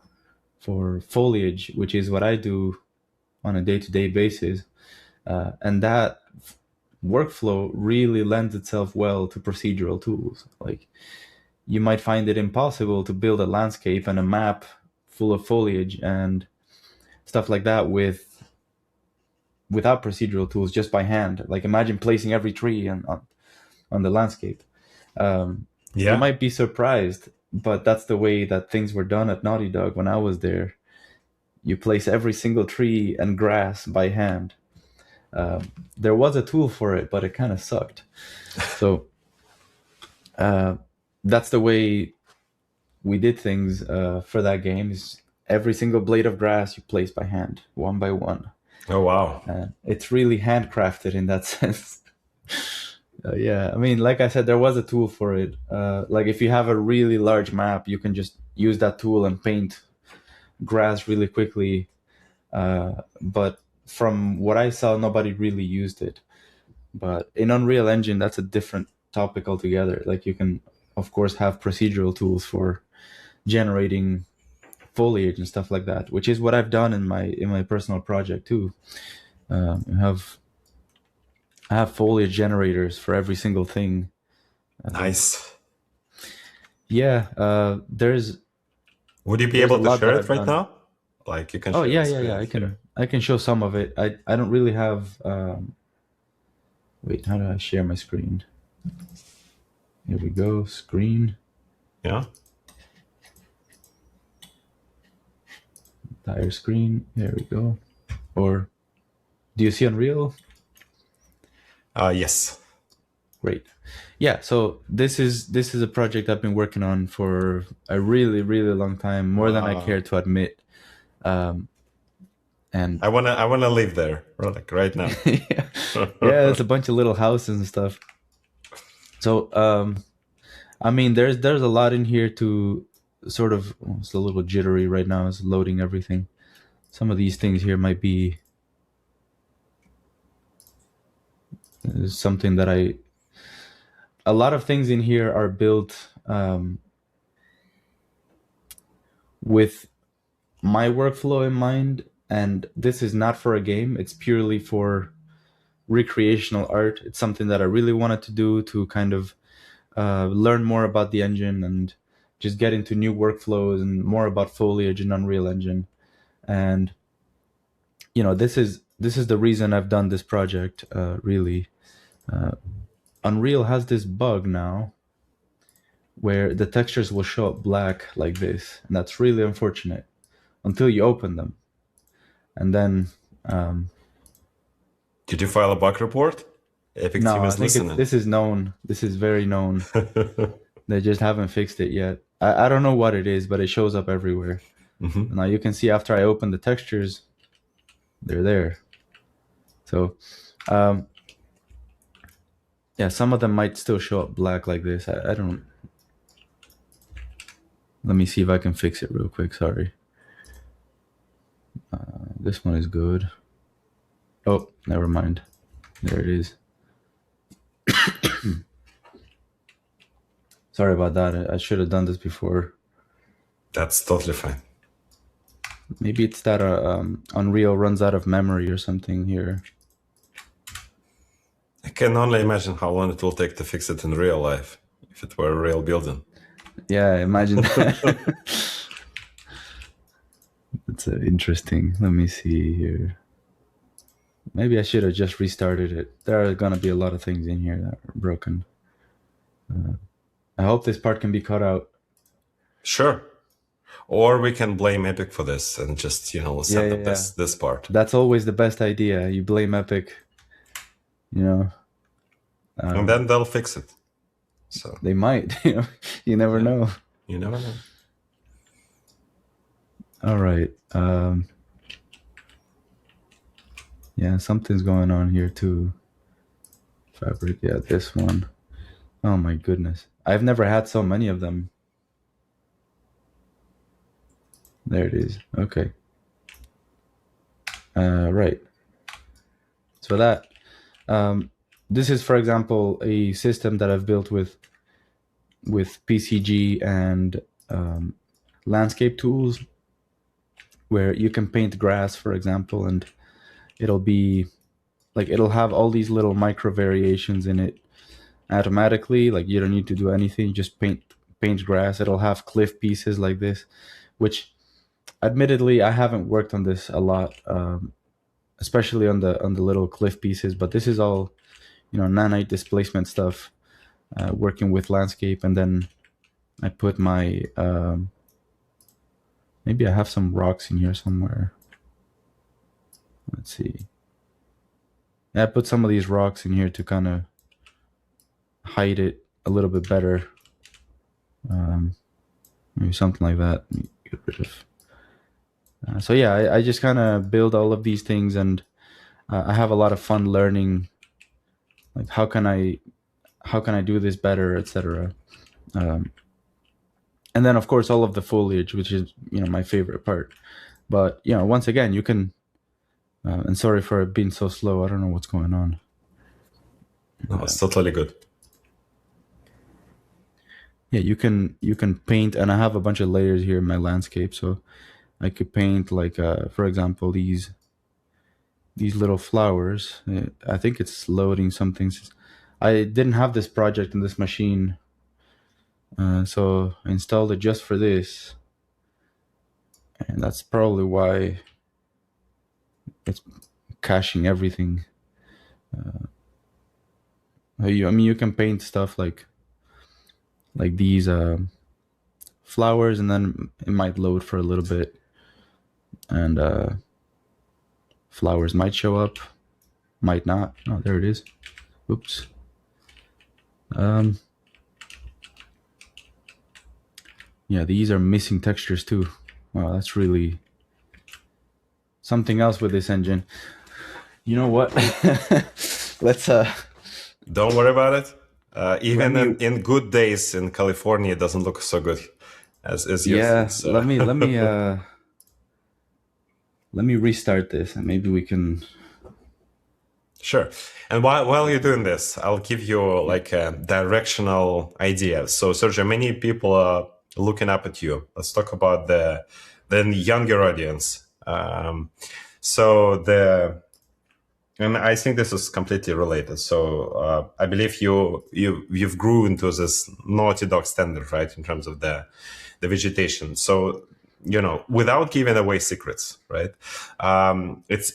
foliage, which is what I do on a day-to-day basis, and that workflow really lends itself well to procedural tools. Like you might find it impossible to build a landscape and a map full of foliage and stuff like that without procedural tools, just by hand. Like imagine placing every tree on the landscape. You Yeah. might be surprised, but that's the way that things were done at Naughty Dog when I was there. You place every single tree and grass by hand. There was a tool for it, but it kind of sucked. So uh, that's the way we did things for that game. Is every single blade of grass you place by hand, one by one. Oh, wow. It's really handcrafted in that sense. Yeah, I mean, like I said, there was a tool for it. Like if you have a really large map, you can just use that tool and paint grass really quickly. But from what I saw, nobody really used it. But in Unreal Engine, that's a different topic altogether. Like you can, of course, have procedural tools for generating foliage and stuff like that, which is what I've done in my personal project too. I have foliage generators for every single thing. Nice. Yeah, there's Would you be there's a able to lot share that it I've right done. now? Like you can Oh share the yeah, yeah, yeah. screen I here. can show some of it. I don't really have. Wait, how do I share my screen? Here we go. Screen, Yeah. entire screen. There we go. Or do you see Unreal? Yes. Great. Yeah. So this is a project I've been working on for a really really long time, more than I care Wow. to admit. And I wanna live there, like right now. yeah, yeah, it's a bunch of little houses and stuff. So I mean, there's a lot in here to sort of. It's a little jittery right now. It's loading everything. Some of these things here might be something that I. A lot of things in here are built with my workflow in mind, and this is not for a game. It's purely for recreational art. It's something that I really wanted to do to kind of learn more about the engine and just get into new workflows and more about foliage and Unreal Engine. And this is the reason I've done this project. Really, Unreal has this bug now where the textures will show up black like this, and that's really unfortunate until you open them, and then Did you file a bug report? Epic no, team I is think it's listening. this is known. This is very known. They just haven't fixed it yet. I don't know what it is, but it shows up everywhere. Hmm. Now you can see after I open the textures, they're there. So, um, yeah, some of them might still show up black like this. I don't. Let me see if I can fix it real quick. Sorry. This one is good. Oh, never mind. There it is. Sorry about that. I should have done this before. That's totally fine. Maybe it's that Unreal runs out of memory or something here. I can only imagine how long it will take to fix it in real life if it were a real building. Yeah, imagine that. It's interesting. Let me see here. Maybe I should have just restarted it. There are gonna be a lot of things in here that are broken. I hope this part can be cut out. Sure. Or we can blame Epic for this and just, Yeah, send yeah, them yeah. this part. That's always the best idea. You blame Epic, you know. And Um, then they'll fix it. So, they might, you never yeah, know. you never know. All right. Yeah, something's going on here too. Fabric, yeah, this one. Oh my goodness. I've never had so many of them. There it is. Okay. Right. So that this is, for example, a system that I've built with PCG and landscape tools, where you can paint grass, for example, and it'll be like it'll have all these little micro variations in it automatically. Like you don't need to do anything; just paint grass. It'll have cliff pieces like this, which, admittedly, I haven't worked on this a lot, especially on the little cliff pieces. But this is all nanite displacement stuff, working with landscape, and then I put my maybe I have some rocks in here somewhere. Let's see. Yeah, I put some of these rocks in here to kind of hide it a little bit better. Maybe something like that. Get rid of. So yeah, I just kind of build all of these things, and I have a lot of fun learning. Like how can I do this better, etc. Um, and then of course all of the foliage, which is my favorite part. But once again, you can. And sorry for it being so slow. I don't know what's going on. No, it's totally good. Yeah, you can paint, and I have a bunch of layers here in my landscape, so I could paint like for example these little flowers. I think it's loading something. I didn't have this project in this machine, so I installed it just for this, and that's probably why it's caching everything. I mean, you can paint stuff like these flowers, and then it might load for a little bit, and flowers might show up, might not. Oh, there it is. Oops. Um, yeah, these are missing textures too. Wow, that's really something else with this engine. You know what? let's Don't worry about it. let Even me in good days in California, it doesn't look so good as you think. yeah, So let me restart this and maybe we can. sure. And while you're doing this, I'll give you Yeah. like a directional idea. So Sergio, many people are looking up at you. Let's talk about the younger audience. So the And I think this is completely related. So I believe you've grew into this Naughty Dog standard, right, in terms of the vegetation. So without giving away secrets, right?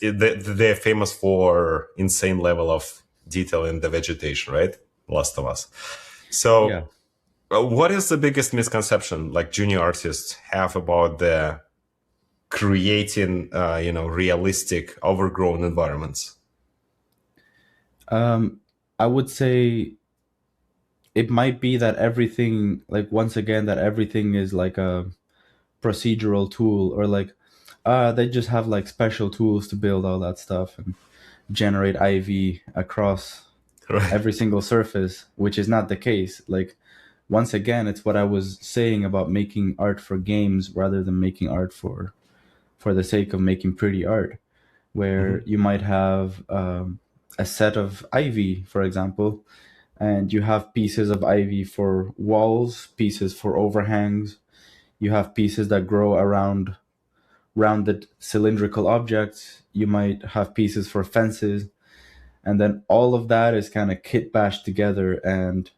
They're famous for insane level of detail in the vegetation, right? Last of Us. Yeah. So what is the biggest misconception like junior artists have about the creating, realistic overgrown environments? I would say it might be that everything, like once again, that everything is like a procedural tool, or like they just have like special tools to build all that stuff and generate IV across Right. every single surface, which is not the case. Like once again, it's what I was saying about making art for games rather than making art for the sake of making pretty art, where Hmm. you might have a set of ivy, for example, and you have pieces of ivy for walls, pieces for overhangs. You have pieces that grow around rounded cylindrical objects. You might have pieces for fences. And then all of that is kind of kit bashed together and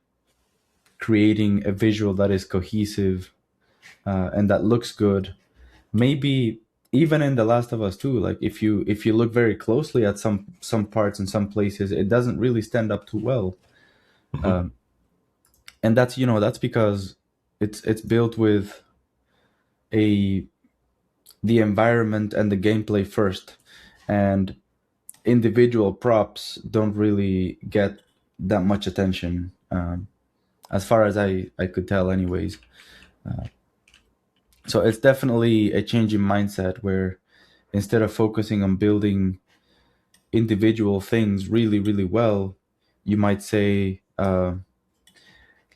creating a visual that is cohesive and that looks good. Maybe even in The Last of Us 2, like if you look very closely at some parts in some places, it doesn't really stand up too well. Hmm. Um, and that's because it's built with a the environment and the gameplay first, and individual props don't really get that much attention, as far as I could tell, anyways. So it's definitely a change in mindset where instead of focusing on building individual things really, really well, you might say,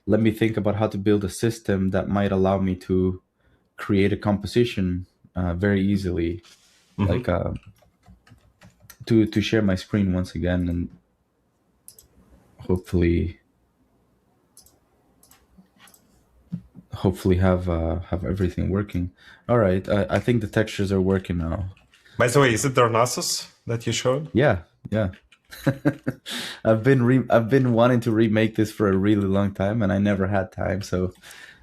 let me think about how to build a system that might allow me to create a composition very easily. Like Hmm. to share my screen once again and hopefully have everything working. All right, I think the textures are working now. By the way, is it Darnassus that you showed? Yeah, yeah. I've been wanting to remake this for a really long time, and I never had time. So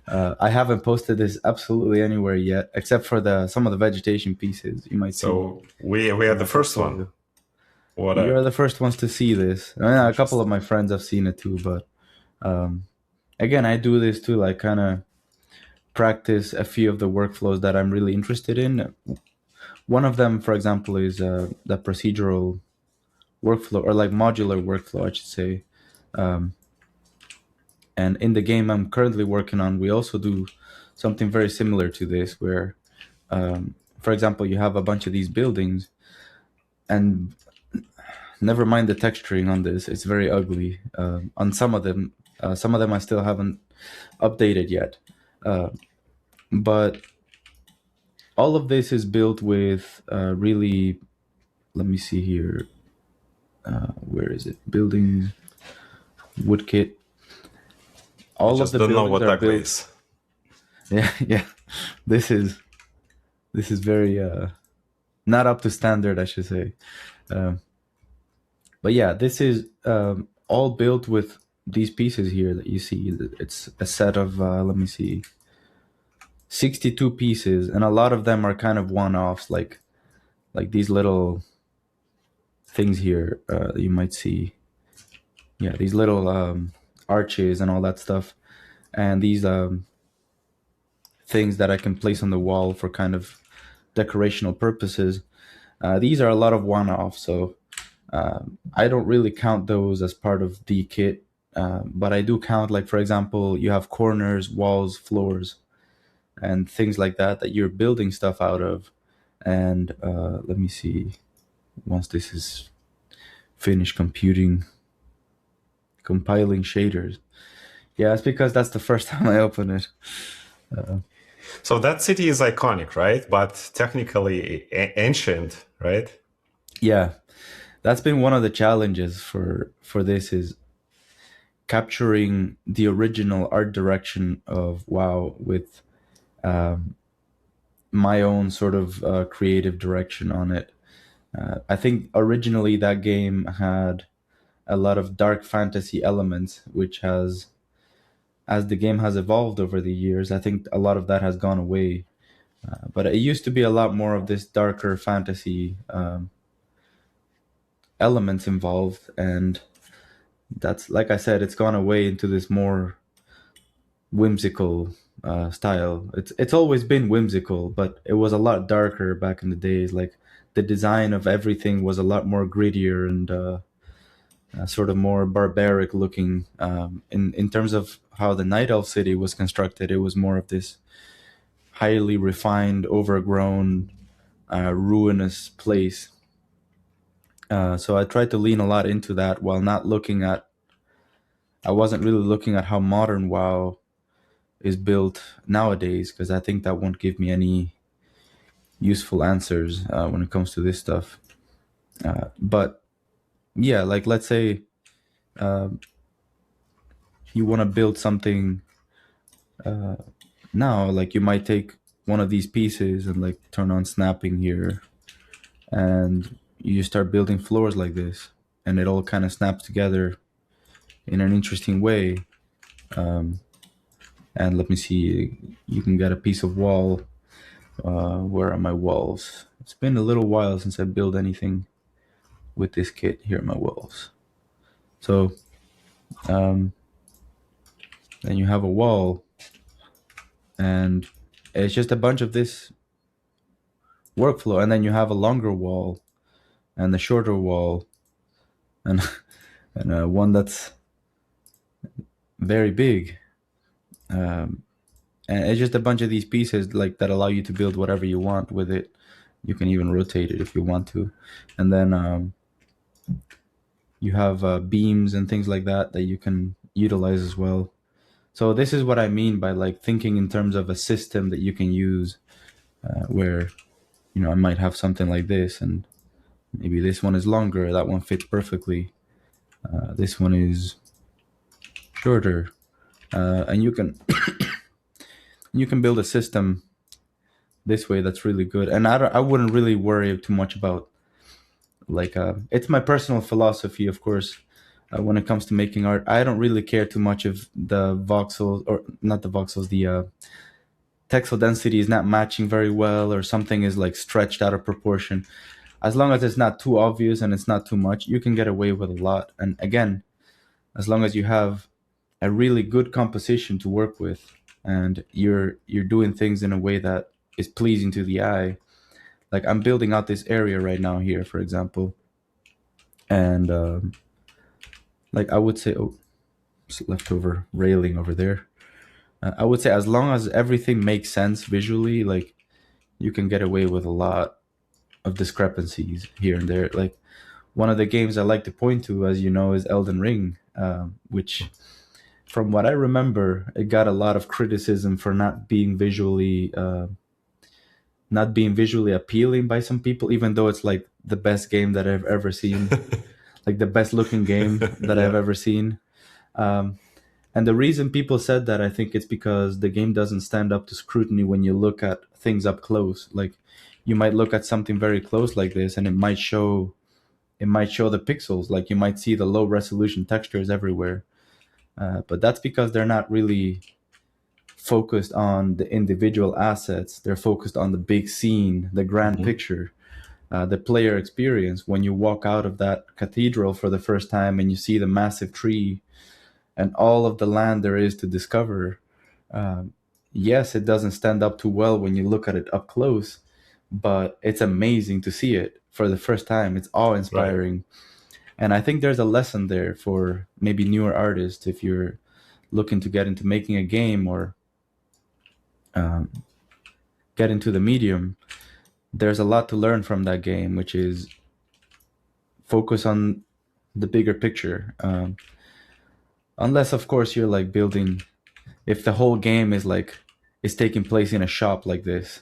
I haven't posted this absolutely anywhere yet, except for the some of the vegetation pieces you might see So we are in the my first one. portfolio. What a You're the first ones to see this. A couple of interesting. my friends have seen it too, but um, again, I do this to like kind of practice a few of the workflows that I'm really interested in. One of them, for example, is the procedural workflow, or like modular workflow, I should say. Um, and in the game I'm currently working on, we also do something very similar to this, where, for example, you have a bunch of these buildings, and never mind the texturing on this; it's very ugly. On some of them I still haven't updated yet, uh, but all of this is built with really. Let me see here. Where is it? Buildings, woodkit. You All of just the don't know buildings what are ugly built. is. Yeah, yeah. This is this is very not up to standard, I should say. Um, but yeah, this is all built with these pieces here that you see. It's a set of let me see, 62 pieces, and a lot of them are kind of one-offs, like these little things here that you might see. Yeah, these little arches and all that stuff, and these things that I can place on the wall for kind of decorational purposes. These are a lot of one-offs, so I don't really count those as part of the kit, but I do count, like for example, you have corners, walls, floors, and things like that that you're building stuff out of, And let me see. Once this is finished compiling shaders. Yeah, it's because that's the first time I open it. So that city is iconic, right? But technically ancient, right? Yeah, that's been one of the challenges for this is capturing the original art direction of WoW with my own sort of creative direction on it. I think originally that game had a lot of dark fantasy elements, which has, as the game has evolved over the years, I think a lot of that has gone away. But it used to be a lot more of this darker fantasy elements involved, and that's, like I said, it's gone away into this more whimsical style. It's always been whimsical, but it was a lot darker back in the days. Like the design of everything was a lot more grittier and sort of more barbaric looking. In terms of how the Night Elf city was constructed, it was more of this highly refined, overgrown, ruinous place. So I tried to lean a lot into that while not looking at. I wasn't really looking at how modern WoW is built nowadays because I think that won't give me any useful answers when it comes to this stuff. But yeah, like let's say you want to build something now, like you might take one of these pieces and like turn on snapping here, and you start building floors like this, and it all kind of snaps together in an interesting way. And let me see, you can get a piece of wall. Where are my walls? It's been a little while since I built anything with this kit. Here are my walls. So then you have a wall, and it's just a bunch of this workflow, and then you have a longer wall and a shorter wall, and one that's very big. And it's just a bunch of these pieces like that allow you to build whatever you want with it. You can even rotate it if you want to, and then you have beams and things like that that you can utilize as well. So this is what I mean by like thinking in terms of a system that you can use, where I might have something like this, and maybe this one is longer, that one fits perfectly. This one is shorter, and you can build a system this way that's really good. And I wouldn't really worry too much about like it's my personal philosophy, of course. When it comes to making art, I don't really care too much if the voxels, or not the voxels, the texel density is not matching very well, or something is like stretched out of proportion. As long as it's not too obvious and it's not too much, you can get away with a lot. And again, as long as you have a really good composition to work with, and you're doing things in a way that is pleasing to the eye. Like I'm building out this area right now here, for example, and like I would say, oh, it's leftover railing over there. I would say as long as everything makes sense visually, like you can get away with a lot of discrepancies here and there. Like one of the games I like to point to, as you know, is Elden Ring, which, from what I remember, it got a lot of criticism for not being visually appealing by some people, even though it's like the best game that I've ever seen, like the best looking game that I've Yeah. ever seen. Um, and the reason people said that, I think it's because the game doesn't stand up to scrutiny when you look at things up close. Like you might look at something very close like this, and it might show the pixels. Like you might see the low resolution textures everywhere. But that's because they're not really focused on the individual assets. They're focused on the big scene, the grand Mhm. picture, the player experience. When you walk out of that cathedral for the first time and you see the massive tree and all of the land there is to discover, yes, it doesn't stand up too well when you look at it up close, but it's amazing to see it for the first time. It's awe Right. inspiring. And I think there's a lesson there for maybe newer artists if you're looking to get into making a game or get into the medium. there's a lot to learn from that game, which is focus on the bigger picture. Unless, of course, you're like building. If the whole game is taking place in a shop like this,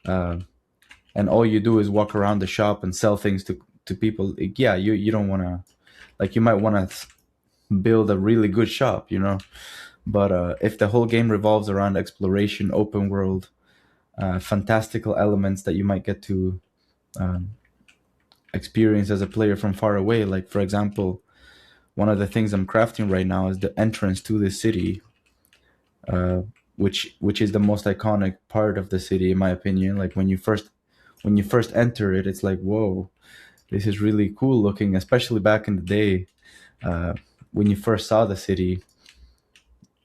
uh, and all you do is walk around the shop and sell things to people, like, yeah, you don't want to, like, you might want to build a really good shop, you know. But if the whole game revolves around exploration, open world, fantastical elements that you might get to um, experience as a player from far away, like for example, one of the things I'm crafting right now is the entrance to the city, uh, which is the most iconic part of the city, in my opinion. Like when you first enter it, it's like, whoa, this is really cool looking, especially back in the day, uh, when you first saw the city.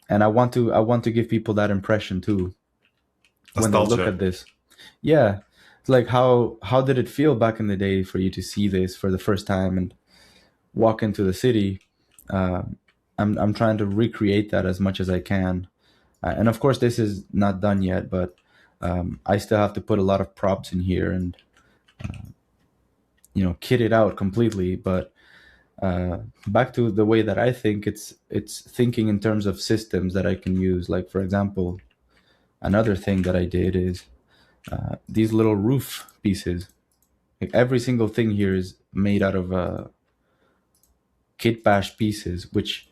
And I want to give people that impression too when they look Nostalgia. at this. Yeah, it's like how did it feel back in the day for you to see this for the first time and walk into the city? Uh, I'm trying to recreate that as much as I can, and of course this is not done yet, but I still have to put a lot of props in here and kit it out completely. But back to the way that I think, it's thinking in terms of systems that I can use. Like for example, another thing that I did is these little roof pieces. Like every single thing here is made out of kit bash pieces, which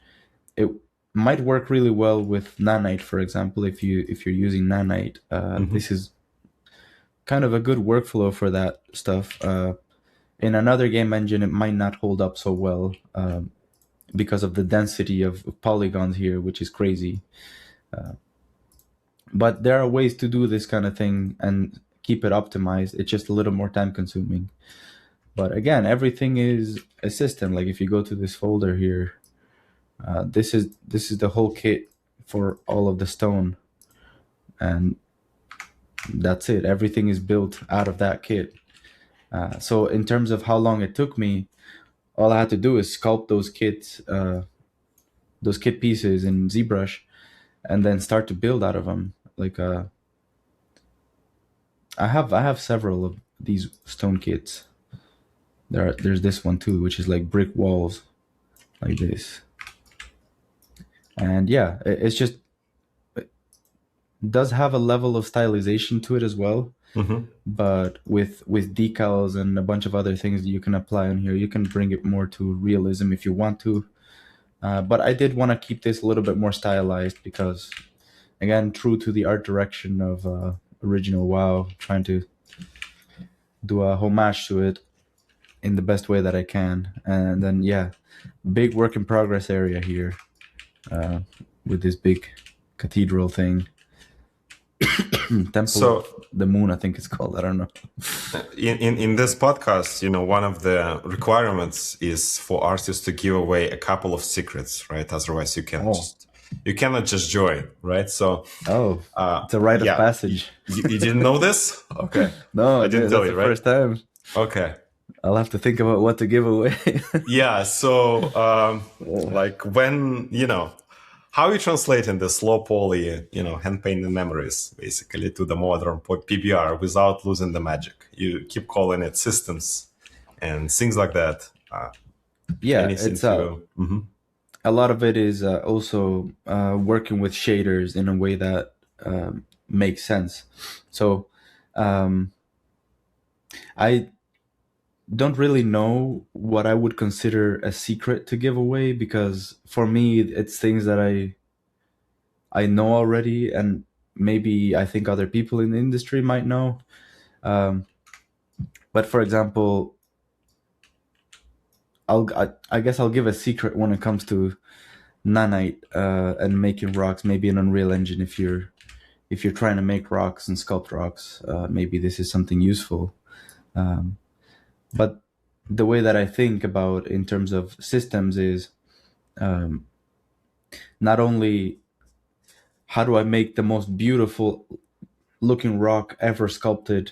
it might work really well with nanite, for example. If you're using nanite, Hmm. this is kind of a good workflow for that stuff. In another game engine, it might not hold up so well because of the density of polygons here, which is crazy. But there are ways to do this kind of thing and keep it optimized. It's just a little more time consuming. But again, everything is a system. Like if you go to this folder here, this is the whole kit for all of the stone, and that's it. Everything is built out of that kit. So in terms of how long it took me, all I had to do is sculpt those kit pieces in ZBrush, and then start to build out of them. Like I have several of these stone kits. There's this one too, which is like brick walls like this, and yeah, it's just does have a level of stylization to it as well. Hmm. But with decals and a bunch of other things that you can apply on here, you can bring it more to realism if you want to. But I did want to keep this a little bit more stylized because, again, true to the art direction of original WoW, trying to do a homage to it in the best way that I can. And then, yeah, big work in progress area here uh, with this big cathedral thing. Temple of So the Moon, I think it's called. I don't know. in this podcast, one of the requirements is for artists to give away a couple of secrets, right? Otherwise, Oh, you cannot just join, right? So, oh, it's a rite of yeah, you, passage. you didn't know this? Okay, I No, didn't tell that's you, the right? first time. Okay, I'll have to think about what to give away. yeah. So, like when how you translate in the slow poly, hand painted memories, basically to the modern PBR without losing the magic. You keep calling it systems and things like that. Yeah, Anything it's to. Mhm. a lot of it is also working with shaders in a way that makes sense. So um, I don't really know what I would consider a secret to give away, because for me it's things that I know already, and maybe I think other people in the industry might know. Um, but for example, I guess I'll give a secret when it comes to nanite and making rocks. Maybe an Unreal Engine, if you're trying to make rocks and sculpt rocks, maybe this is something useful. Um, but the way that I think about in terms of systems is um, not only how do I make the most beautiful looking rock ever sculpted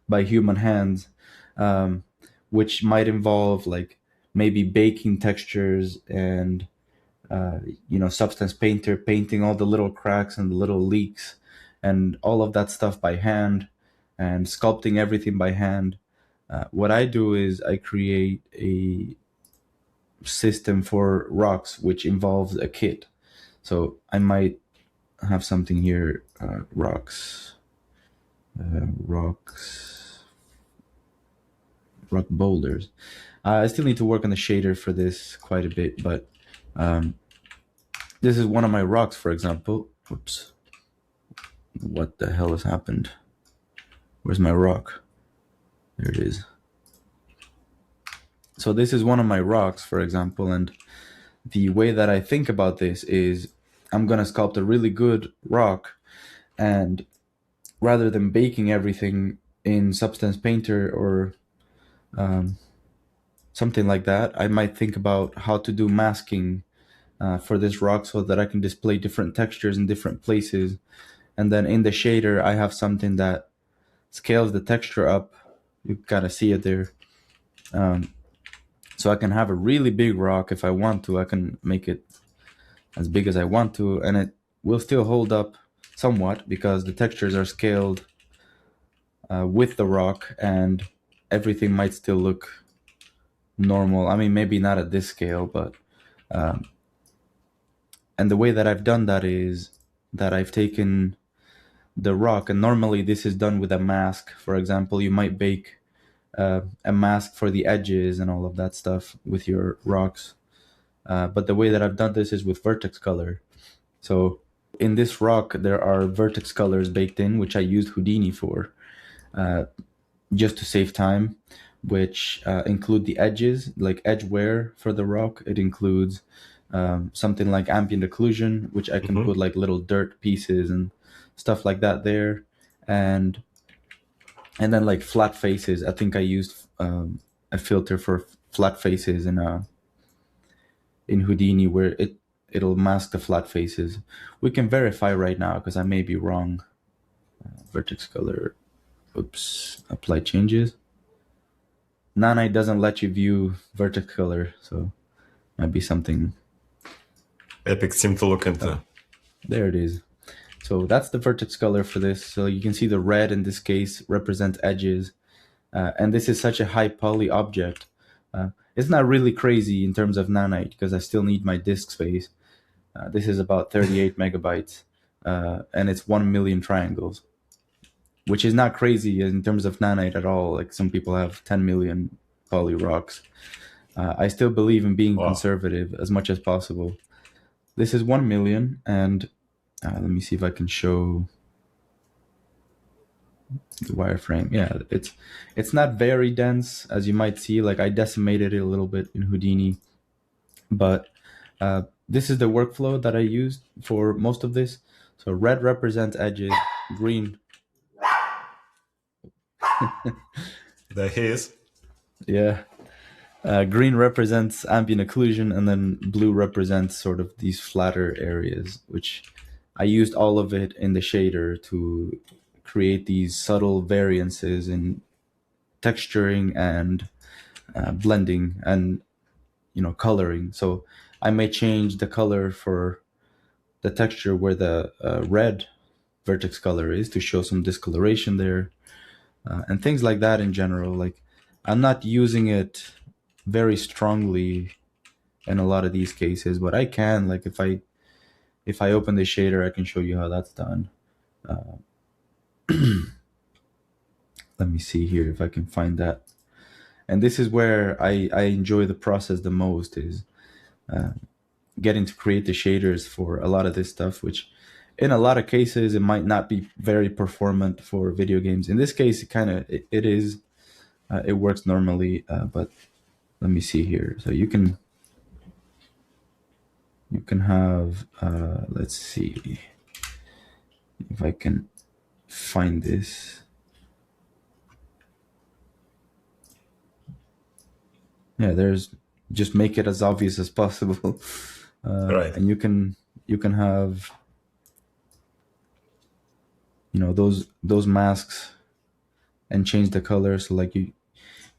by human hands, um, which might involve like maybe baking textures and uh, substance painter painting all the little cracks and the little leaks and all of that stuff by hand, and sculpting everything by hand. What I do is I create a system for rocks, which involves a kit. So I might have something here, rocks, rock boulders. I still need to work on the shader for this quite a bit, but um, this is one of my rocks, for example. Oops, what the hell has happened? Where's my rock? There it is. So this is one of my rocks, for example, and the way that I think about this is I'm gonna sculpt a really good rock, and rather than baking everything in Substance Painter or um, something like that, I might think about how to do masking for this rock so that I can display different textures in different places. And then in the shader, I have something that scales the texture up. You gotta see it there. Um, so I can have a really big rock if I want to. I can make it as big as I want to, and it will still hold up somewhat because the textures are scaled with the rock, and everything might still look normal. I mean, maybe not at this scale, but um, and the way that I've done that is that I've taken the rock, and normally this is done with a mask. For example, you might bake a mask for the edges and all of that stuff with your rocks. But the way that I've done this is with vertex color. So in this rock, there are vertex colors baked in, which I used Houdini for, uh, just to save time, which include the edges, like edge wear for the rock. It includes something like ambient occlusion, which I can Mm-hmm. put like little dirt pieces and stuff like that there, and then like flat faces. I think I used a filter for flat faces in Houdini where it'll mask the flat faces. We can verify right now because I may be wrong. Vertex color. Oops. Apply changes. Nanite doesn't let you view vertex color, so might be something. Epic seem to look into. There it is. So that's the vertex color for this. So you can see the red in this case represents edges. And this is such a high poly object. It's not really crazy in terms of nanite because I still need my disk space. This is about 38 megabytes, and it's 1 million triangles, which is not crazy in terms of nanite at all. Like some people have 10 million poly rocks. I still believe in being Wow. conservative as much as possible. This is 1 million, and let me see if I can show the wireframe. Yeah, it's not very dense as you might see. Like I decimated it a little bit in Houdini, but this is the workflow that I used for most of this. So red represents edges, green, There he is. yeah, green represents ambient occlusion, and then blue represents sort of these flatter areas, which I used all of it in the shader to create these subtle variances in texturing and blending and coloring. So I may change the color for the texture where the red vertex color is to show some discoloration there, and things like that in general. Like I'm not using it very strongly in a lot of these cases, but I can, like if I open the shader, I can show you how that's done. Let me see here if I can find that. And this is where I enjoy the process the most, is getting to create the shaders for a lot of this stuff, which in a lot of cases it might not be very performant for video games. In this case, it is. It works normally, but let me see here. So you can have let's see if I can find this. Yeah, there's, just make it as obvious as possible, Right. and you can have those masks and change the color. So like you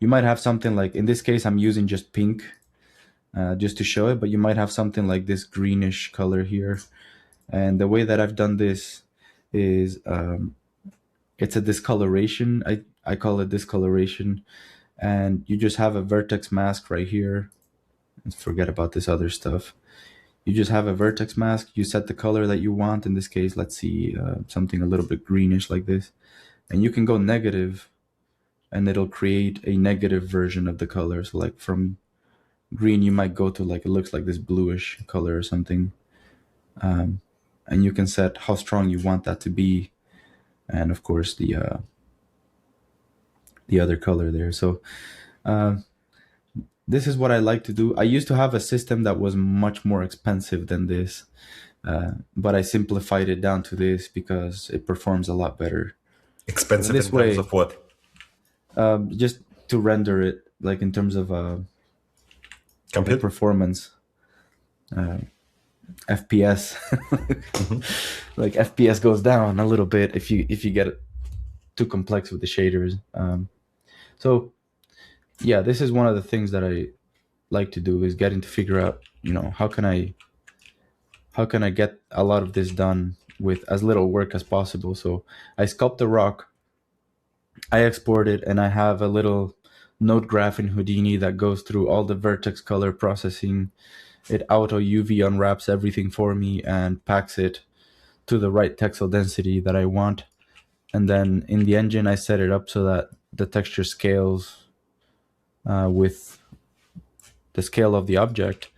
might have something like, in this case I'm using just pink just to show it, but you might have something like this greenish color here. And the way that I've done this is It's a discoloration. I call it discoloration. And you just have a vertex mask right here. Let's forget about this other stuff. You just have a vertex mask. You set the color that you want. In this case, let's see, something a little bit greenish like this. And you can go negative, and it'll create a negative version of the color. So like from green, you might go to like, it looks like this bluish color or something. And you can set how strong you want that to be. And of course the other color there. So uh, this is what I like to do. I used to have a system that was much more expensive than this, but I simplified it down to this because it performs a lot better. So Expensive this in terms way, of what? just to render it, like in terms of like Compute? performance, FPS, Hmm. like FPS goes down a little bit if you get too complex with the shaders. So yeah, this is one of the things that I like to do is getting to figure out, how can I get a lot of this done with as little work as possible. So I sculpt the rock, I export it, and I have a little node graph in Houdini that goes through all the vertex color processing. It auto UV unwraps everything for me and packs it to the right texel density that I want. And then in the engine, I set it up so that the texture scales with the scale of the object.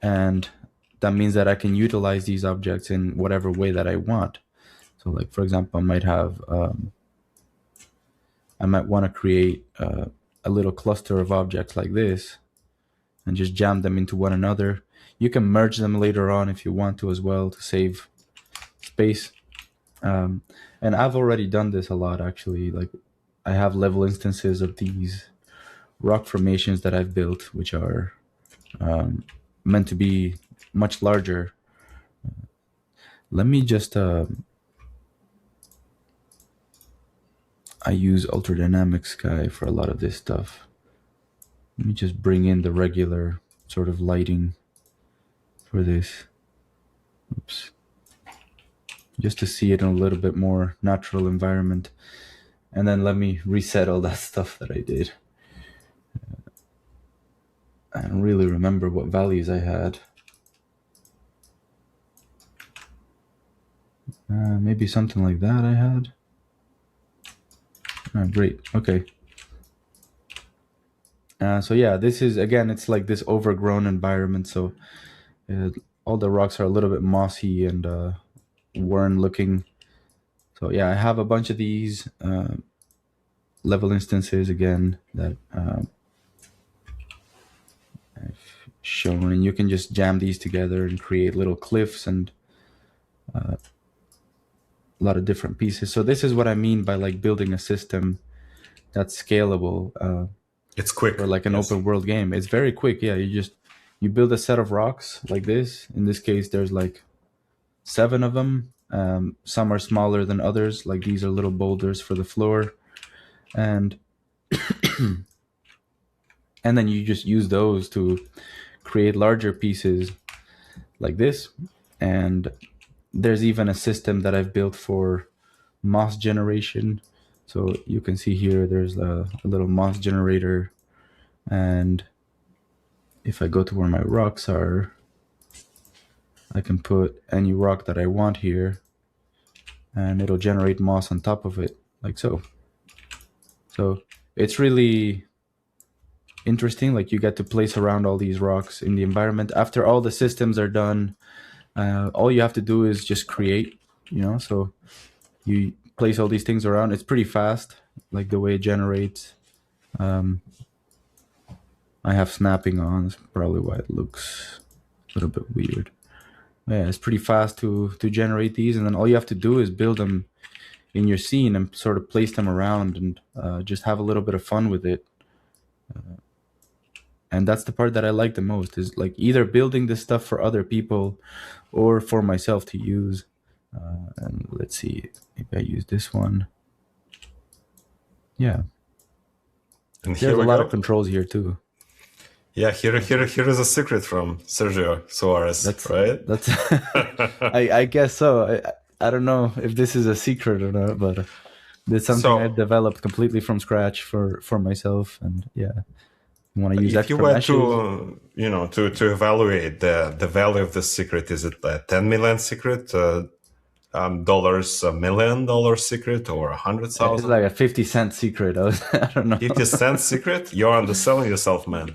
And that means that I can utilize these objects in whatever way that I want. So like, for example, I might want to create a little cluster of objects like this and just jam them into one another. You can merge them later on if you want to as well to save space. And I've already done this a lot actually. Like I have level instances of these rock formations that I've built, which are meant to be much larger. Let me just I use Ultra Dynamic Sky for a lot of this stuff. Let me just bring in the regular sort of lighting for this. Oops. Just to see it in a little bit more natural environment. And then let me reset all that stuff that I did. I don't really remember what values I had. Maybe something like that I had. Great. Okay. So yeah, this is, again, it's like this overgrown environment. So all the rocks are a little bit mossy and worn looking. So yeah, I have a bunch of these level instances again that I've shown, and you can just jam these together and create little cliffs and a lot of different pieces. So this is what I mean by like building a system that's scalable It's quick. for like an Yes. open world game. It's very quick. Yeah, you build a set of rocks like this. In this case, there's like 7 of them. Some are smaller than others. Like these are little boulders for the floor, and and then you just use those to create larger pieces like this. And there's even a system that I've built for moss generation. So you can see here there's a little moss generator, and if I go to where my rocks are, I can put any rock that I want here, and it'll generate moss on top of it, like so. So it's really interesting. Like you get to place around all these rocks in the environment. After all the systems are done, all you have to do is just create, so you place all these things around. It's pretty fast, like the way it generates. I have snapping on. That's probably why it looks a little bit weird. Yeah, it's pretty fast to generate these, and then all you have to do is build them in your scene and sort of place them around and just have a little bit of fun with it. And that's the part that I like the most, is like either building this stuff for other people or for myself to use. And let's see, maybe I use this one. Yeah, And here there's a we lot go. of controls here too. Yeah, here is a secret from Sergio Suarez, That's right? that's I guess so. I don't know if this is a secret or not, but This is something I've So developed completely from scratch for myself, and yeah, I want to use if you extra were meshes. to, to evaluate the value of the secret, is it a 10 million secret, dollars, $1 million secret, or a hundred It's like thousand? a 50 cent secret. I don't know. 50 cent secret? You're underselling yourself, man.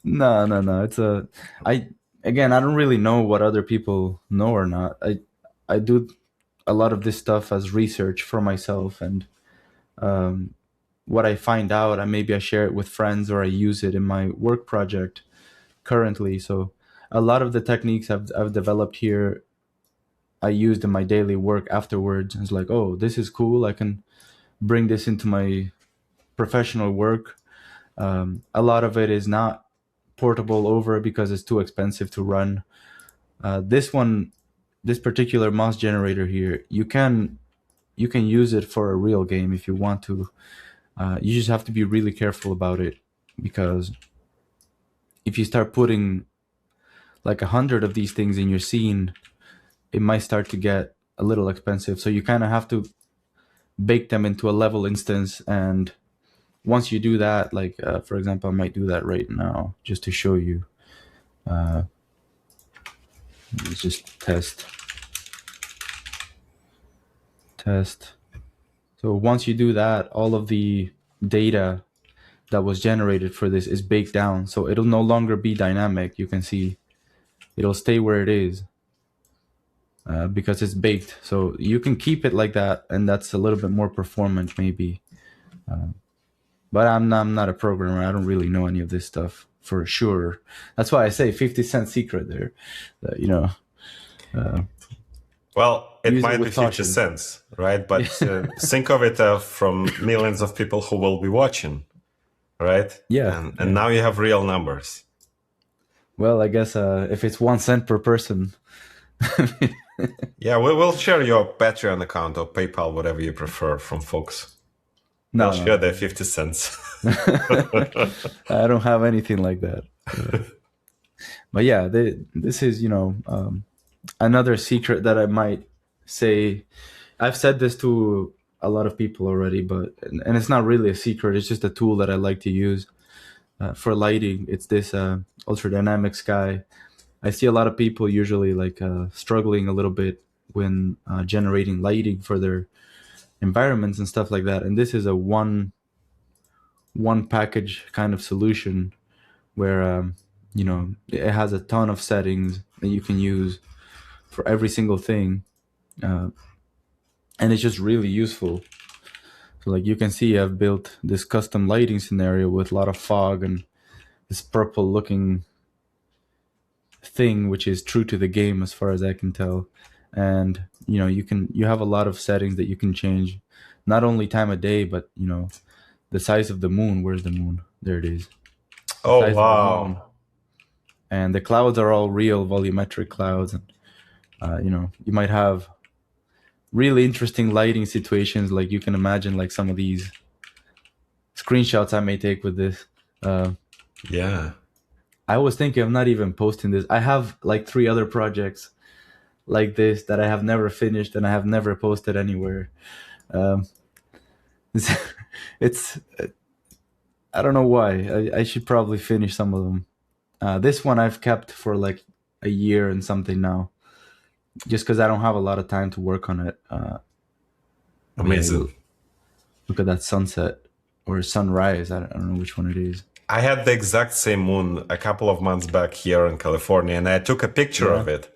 No, no, no. It's a I again, I don't really know what other people know or not. I do a lot of this stuff as research for myself, and um, what I find out, and maybe I share it with friends or I use it in my work project currently. So a lot of the techniques I've developed here, I used in my daily work afterwards. It's like, oh, this is cool. I can bring this into my professional work. A lot of it is not portable over because it's too expensive to run. This one, this particular moss generator here, you can use it for a real game if you want to. You just have to be really careful about it, because if you start putting like 100 of these things in your scene, it might start to get a little expensive. So you kind of have to bake them into a level instance. And once you do that, like for example, I might do that right now just to show you. Uh, let's just test. So once you do that, all of the data that was generated for this is baked down. So it'll no longer be dynamic. You can see it'll stay where it is because it's baked. So you can keep it like that, and that's a little bit more performant, maybe. But I'm not a programmer. I don't really know any of this stuff for sure. That's why I say 50 cent secret there. Uh, Well, it use it might be with 50 caution. cents, right? Yeah, But think of it from millions of people who will be watching, right? yeah, And yeah. now you have real numbers. Well, I guess if it's 1 cent per person. Yeah, we'll share your Patreon account or PayPal, whatever you prefer, from folks. They'll No, share their no, 50 cents. no. I don't have anything like that. But yeah, this is another secret that I might say. I've said this to a lot of people already, but and it's not really a secret. It's just a tool that I like to use for lighting. It's this ultra dynamic sky. I see a lot of people usually like struggling a little bit when generating lighting for their environments and stuff like that. And this is a one package kind of solution where it has a ton of settings that you can use for every single thing, uh, and it's just really useful. So like you can see, I've built this custom lighting scenario with a lot of fog and this purple looking thing, which is true to the game as far as I can tell. And you have a lot of settings that you can change, not only time of day, but the size of the moon. Where's the moon? There it is. The Oh, size of the moon. wow. And the clouds are all real volumetric clouds. And you might have really interesting lighting situations, like you can imagine, like some of these screenshots I may take with this. Uh, Yeah. I was thinking of not even posting this. I have like 3 other projects like this that I have never finished and I have never posted anywhere. Um, it's, it's I don't know why. I should probably finish some of them. This one I've kept for like a year and something now, just because I don't have a lot of time to work on it. But yeah, Amazing. look at that sunset or sunrise. I don't know which one it is. I had the exact same moon a couple of months back here in California, and I took a picture Yeah. of it.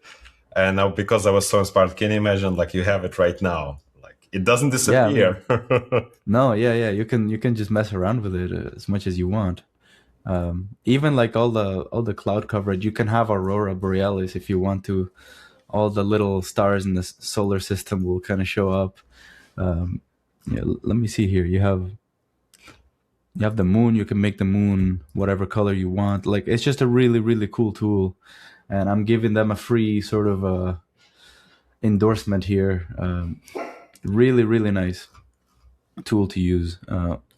And now, because I was so inspired, can you imagine, like, you have it right now? Like, it doesn't Yeah, I mean, disappear. no, yeah. You can just mess around with it as much as you want. Even like all the cloud coverage, you can have aurora borealis if you want to. All the little stars in the solar system will kind of show up. Yeah, let me see here. You have the moon. You can make the moon whatever color you want. Like it's just a really really cool tool, and I'm giving them a free sort of endorsement here. Really really nice tool to use.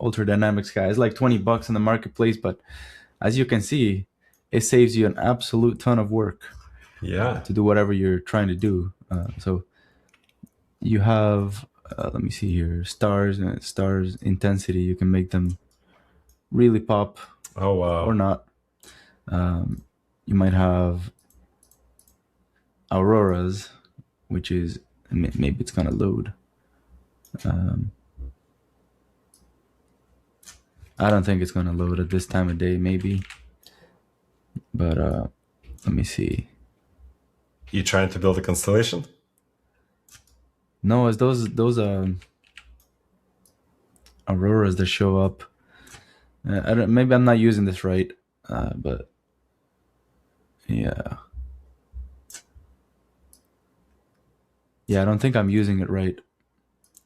Ultra dynamic sky is like $20 in the marketplace, but as you can see, it saves you an absolute ton of work Yeah. to do whatever you're trying to do. So you have let me see here, stars intensity. You can make them really pop Oh or wow. not. You might have auroras, which is maybe it's gonna load. I don't think it's gonna load at this time of day, maybe. But let me see. You trying to build a constellation? No, it's those auroras that show up. I don't, maybe I'm not using this right, but yeah, yeah, I don't think I'm using it right.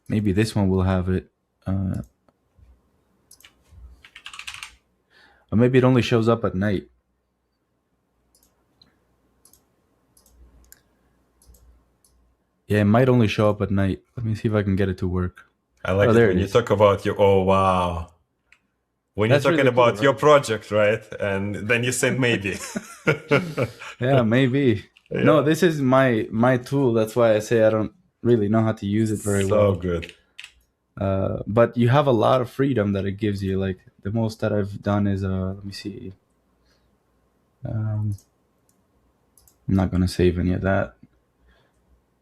Maybe this one will have it, or maybe it only shows up at night. Yeah, it might only show up at night. Let me see if I can get it to work. I Oh, like it there it when you is. talk about your. Oh wow. When you're That's talking really cool, about your right? project, right? And then you say maybe. Yeah, maybe. No, Yeah. this is my tool. That's why I say I don't really know how to use it very So well. good. But you have a lot of freedom that it gives you. Like the most that I've done is let me see. Um, I'm not gonna save any of that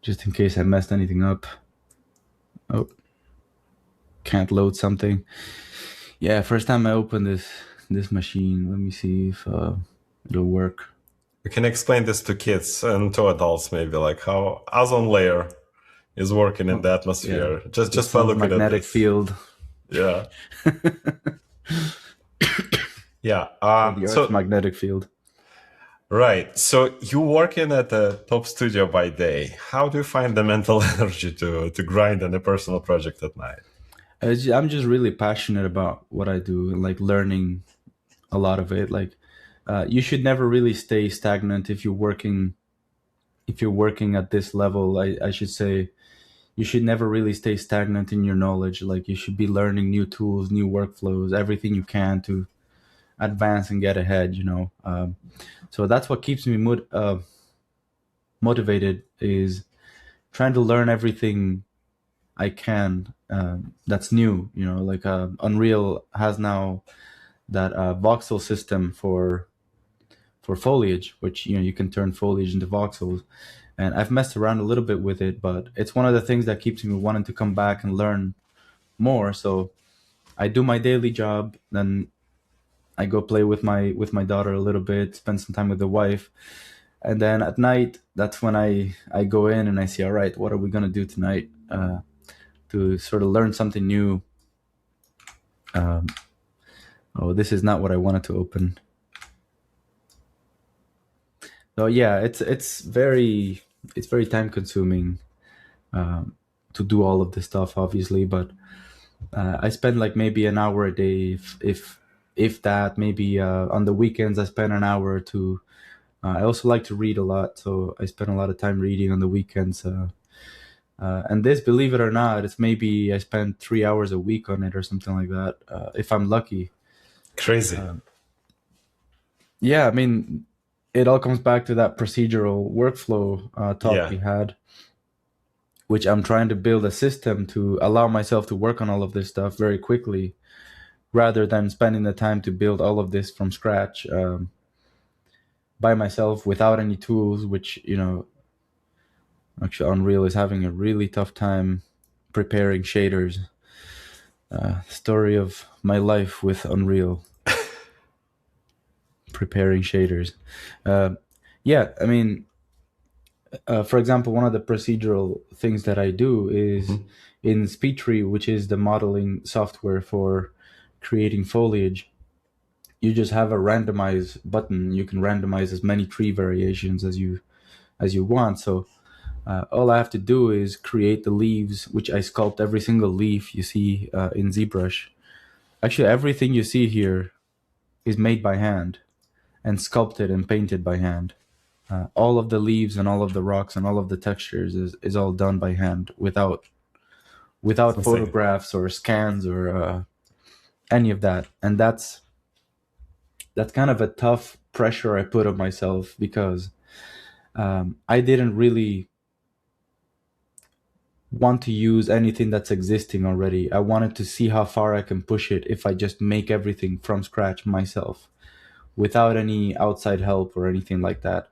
just in case I messed anything up. Oh, can't load something. Yeah, first time I open this machine. Let me see if it'll work. We can explain this to kids and to adults, maybe, like how ozone layer is working in Oh, the yeah, atmosphere, the just by sun's looking at magnetic this. field Yeah. Yeah. or the Earth's magnetic field. Right. So you working at a top studio by day. How do you find the mental energy to grind on a personal project at night? I'm just really passionate about what I do and like learning a lot of it. Like, you should never really stay stagnant if you're working. If you're working at this level, I should say you should never really stay stagnant in your knowledge. Like, you should be learning new tools, new workflows, everything you can to advance and get ahead. So that's what keeps me motivated is trying to learn everything I can that's new. Like Unreal has now that voxel system for foliage, which you can turn foliage into voxels. And I've messed around a little bit with it, but it's one of the things that keeps me wanting to come back and learn more. So I do my daily job, then I go play with my daughter a little bit, spend some time with the wife, and then at night that's when I go in and I see, all right, what are we gonna do tonight to sort of learn something new. Um, oh, this is not what I wanted to open. So yeah, it's very time consuming to do all of this stuff, obviously, but I spend like maybe an hour a day, if that. Maybe on the weekends I spend an hour or two. I also like to read a lot, so I spend a lot of time reading on the weekends. And this, believe it or not, it's maybe I spend 3 hours a week on it or something like that, if I'm lucky. Crazy. Yeah, I mean, it all comes back to that procedural workflow talk Yeah. we had, which I'm trying to build a system to allow myself to work on all of this stuff very quickly rather than spending the time to build all of this from scratch by myself without any tools, which, actually Unreal is having a really tough time preparing shaders. Story of my life with Unreal, preparing shaders. Uh, yeah, I mean, for example, one of the procedural things that I do is Mhm. in SpeedTree, which is the modeling software for creating foliage. You just have a randomize button. You can randomize as many tree variations as you want. So all I have to do is create the leaves, which I sculpt every single leaf you see in ZBrush. Actually, everything you see here is made by hand and sculpted and painted by hand. All of the leaves and all of the rocks and all of the textures is all done by hand It's without insane. photographs or scans or any of that. And that's kind of a tough pressure I put on myself because I didn't really want to use anything that's existing already. I wanted to see how far I can push it if I just make everything from scratch myself without any outside help or anything like that.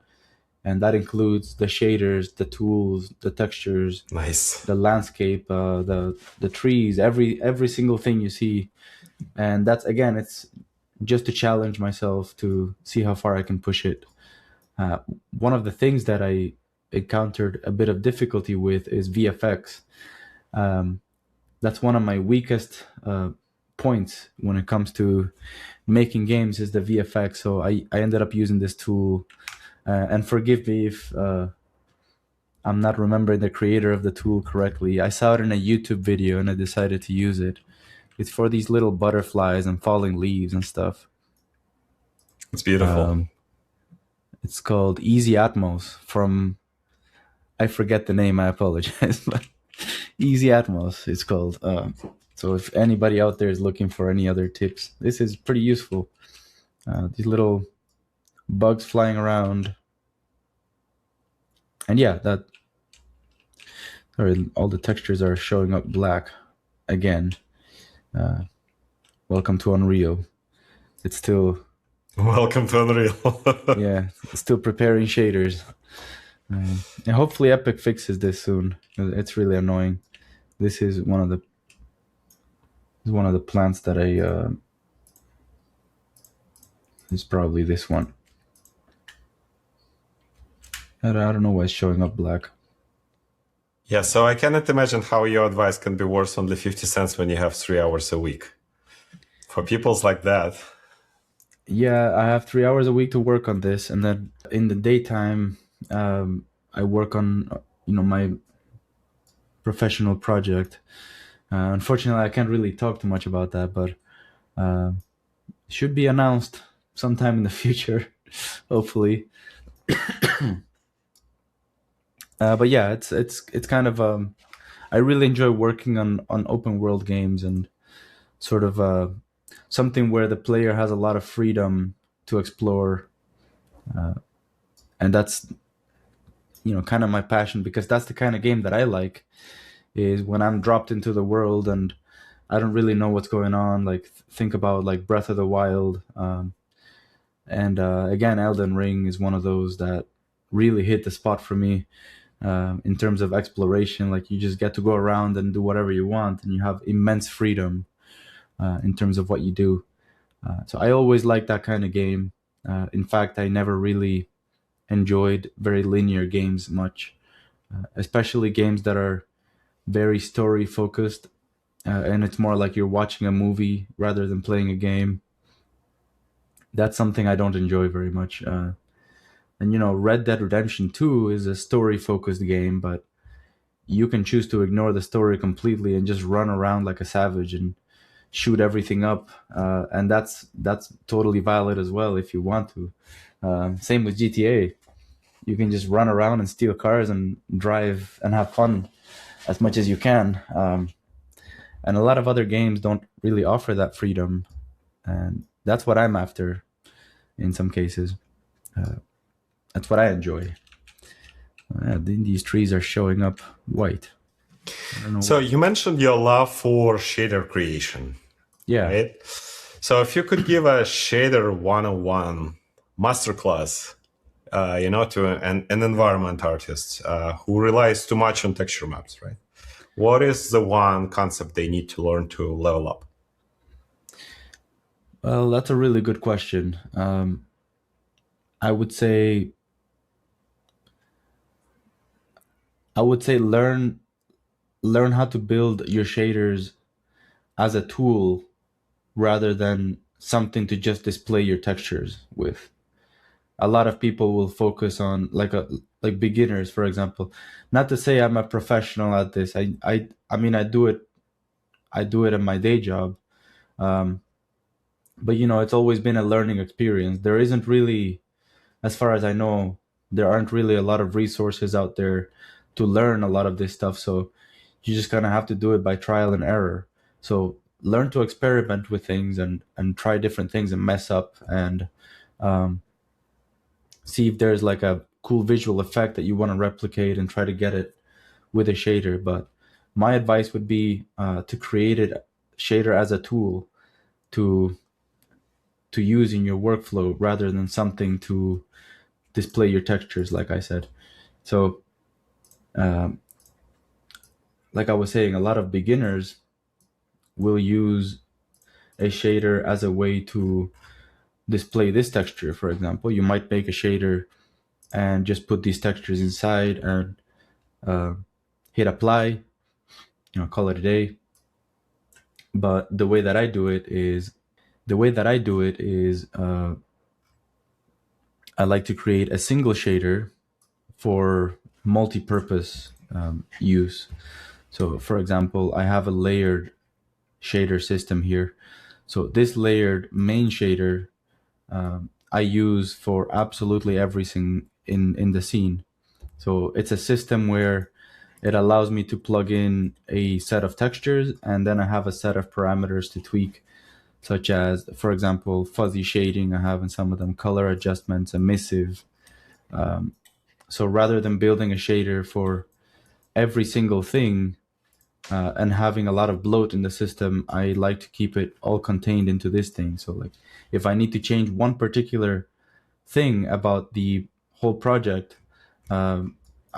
And that includes the shaders, the tools, the textures, Nice. the landscape, the trees, every single thing you see. And that's, again, it's just to challenge myself to see how far I can push it. Uh, One of the things that I encountered a bit of difficulty with is VFX. Um, that's one of my weakest points when it comes to making games is the VFX. So I ended up using this tool, and forgive me if I'm not remembering the creator of the tool correctly. I saw it in a YouTube video and I decided to use it. It's for these little butterflies and falling leaves and stuff. It's beautiful. Um, it's called Easy Atmos from, I forget the name, I apologize, but Easy Atmos it's called. So if anybody out there is looking for any other tips, this is pretty useful. These little bugs flying around. And yeah, that, sorry, all the textures are showing up black again. Welcome to Unreal. It's still, Welcome to Unreal. yeah, it's still preparing shaders. And hopefully Epic fixes this soon. It's really annoying. This is one of the plants that I is probably this one. I don't know why it's showing up black. Yeah, so I cannot imagine how your advice can be worth only 50 cents when you have 3 hours a week. For peoples like that, Yeah, I have 3 hours a week to work on this, and then in the daytime, I work on my professional project. Unfortunately, I can't really talk too much about that, but uh, it should be announced sometime in the future, hopefully. But yeah, it's kind of I really enjoy working on open world games and sort of something where the player has a lot of freedom to explore, and that's kind of my passion, because that's the kind of game that I like, is when I'm dropped into the world and I don't really know what's going on. Like, think about like Breath of the Wild, and again, Elden Ring is one of those that really hit the spot for me, in terms of exploration. Like, you just get to go around and do whatever you want, and you have immense freedom in terms of what you do. So I always like that kind of game. In fact, I never really enjoyed very linear games much, especially games that are very story focused, and it's more like you're watching a movie rather than playing a game. That's something I don't enjoy very much. And Red Dead Redemption 2 is a story focused game, but you can choose to ignore the story completely and just run around like a savage and shoot everything up, and that's totally valid as well if you want to. Same with GTA. You can just run around and steal cars and drive and have fun as much as you can. And a lot of other games don't really offer that freedom, and that's what I'm after in some cases. That's what I enjoy. Then these trees are showing up white. I don't know so why. you mentioned your love for shader creation, Yeah. right? So if you could give a shader 101 masterclass, to an environment artist who relies too much on texture maps, right? What is the one concept they need to learn to level up? Well, that's a really good question. I would say I would say learn how to build your shaders as a tool rather than something to just display your textures with. A lot of people will focus on like beginners, for example. Not to say I'm a professional at this. I mean, I do it in my day job. Um, but it's always been a learning experience. There isn't really, as far as I know, there aren't really a lot of resources out there to learn a lot of this stuff. So you just kind of have to do it by trial and error. So learn to experiment with things and try different things and mess up and um, see if there's like a cool visual effect that you want to replicate and try to get it with a shader. But my advice would be to create it shader as a tool to use in your workflow rather than something to display your textures, like I said. So, um, like I was saying, a lot of beginners will use a shader as a way to display this texture. For example, you might make a shader and just put these textures inside and uh, hit apply, call it a day. But the way that I do it is I like to create a single shader for multi-purpose use. So, for example, I have a layered shader system here. So this layered main shader I use for absolutely everything in the scene. So it's a system where it allows me to plug in a set of textures, and then I have a set of parameters to tweak, such as, for example, fuzzy shading. I have in some of them color adjustments, emissive. So rather than building a shader for every single thing and having a lot of bloat in the system, I like to keep it all contained into this thing. So like if I need to change one particular thing about the whole project,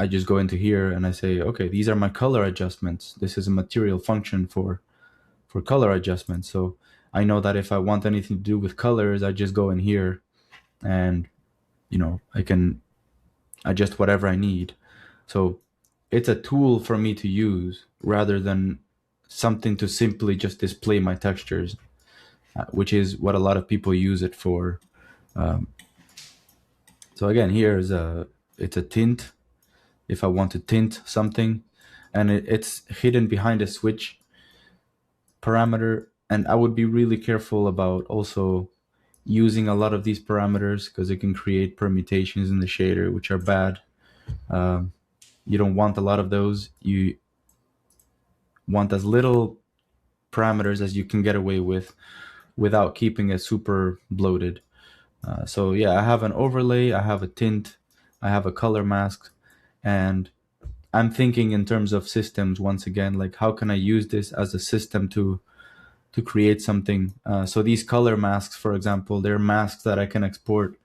I just go into here and I say, okay, these are my color adjustments. This is a material function for color adjustments. So I know that if I want anything to do with colors, I just go in here and I can adjust whatever I need. So it's a tool for me to use rather than something to simply just display my textures, which is what a lot of people use it for. So again, here is it's a tint. If I want to tint something, and it's hidden behind a switch parameter, and I would be really careful about also using a lot of these parameters because it can create permutations in the shader which are bad. You don't want a lot of those. You want as little parameters as you can get away with without keeping it super bloated. So yeah, I have an overlay, I have a tint, I have a color mask, and I'm thinking in terms of systems once again, like how can I use this as a system to create something? So these color masks, for example, they're masks that I can export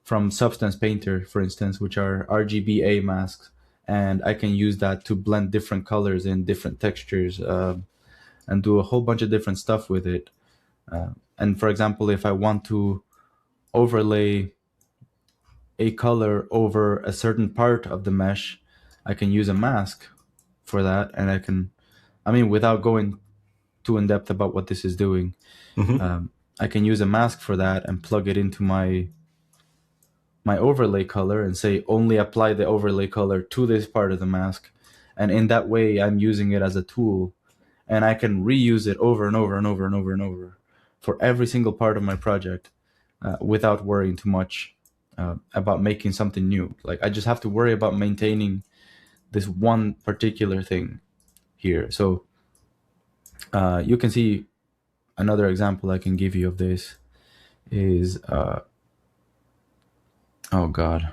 from Substance Painter, for instance, which are RGBA masks, and I can use that to blend different colors in different textures and do a whole bunch of different stuff with it. And for example, if I want to overlay a color over a certain part of the mesh, I can use a mask for that, and I mean, without going too in depth about what this is doing, Mm-hmm. I can use a mask for that and plug it into my overlay color and say only apply the overlay color to this part of the mask, and in that way, I'm using it as a tool, and I can reuse it over and over and over and over and over for every single part of my project without worrying too much about making something new. Like I just have to worry about maintaining this one particular thing here. So you can see another example I can give you of this is oh god,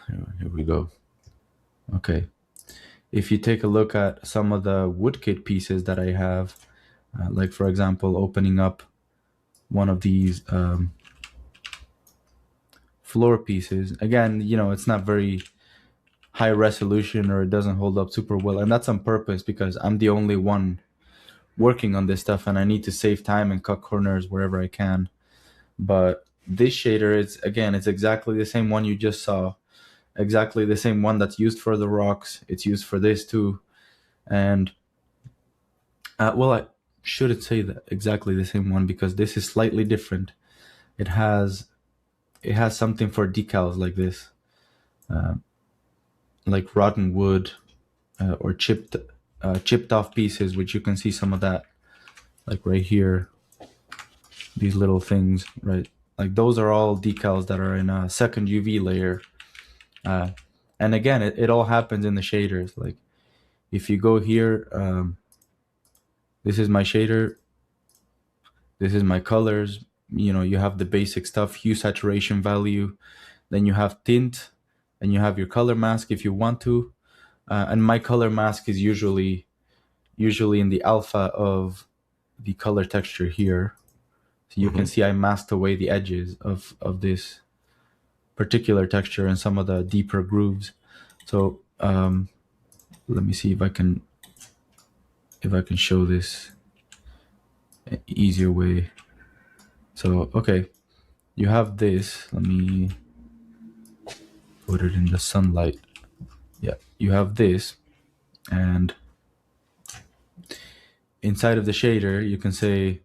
here we go. Okay, if you take a look at some of the woodkit pieces that I have, like for example, opening up one of these floor pieces, again, it's not very high resolution or it doesn't hold up super well, and that's on purpose because I'm the only one working on this stuff and I need to save time and cut corners wherever I can. But this shader is, again, it's exactly the same one you just saw, exactly the same one that's used for the rocks. It's used for this too. And well, I shouldn't say that exactly the same one because this is slightly different. It has something for decals like this, like rotten wood or chipped off pieces, which you can see some of that, like right here, these little things, right? Like those are all decals that are in a second UV layer. Uh, and again, it all happens in the shaders. Like if you go here, this is my shader, this is my colors. You have the basic stuff, hue, saturation, value. Then you have tint, and you have your color mask if you want to. and my color mask is usually in the alpha of the color texture here. So you can Hmm. see I masked away the edges of this particular texture and some of the deeper grooves. So let me see if I can show this an easier way. So okay, you have this. Let me put it in the sunlight. Yeah, you have this, and inside of the shader, you can say,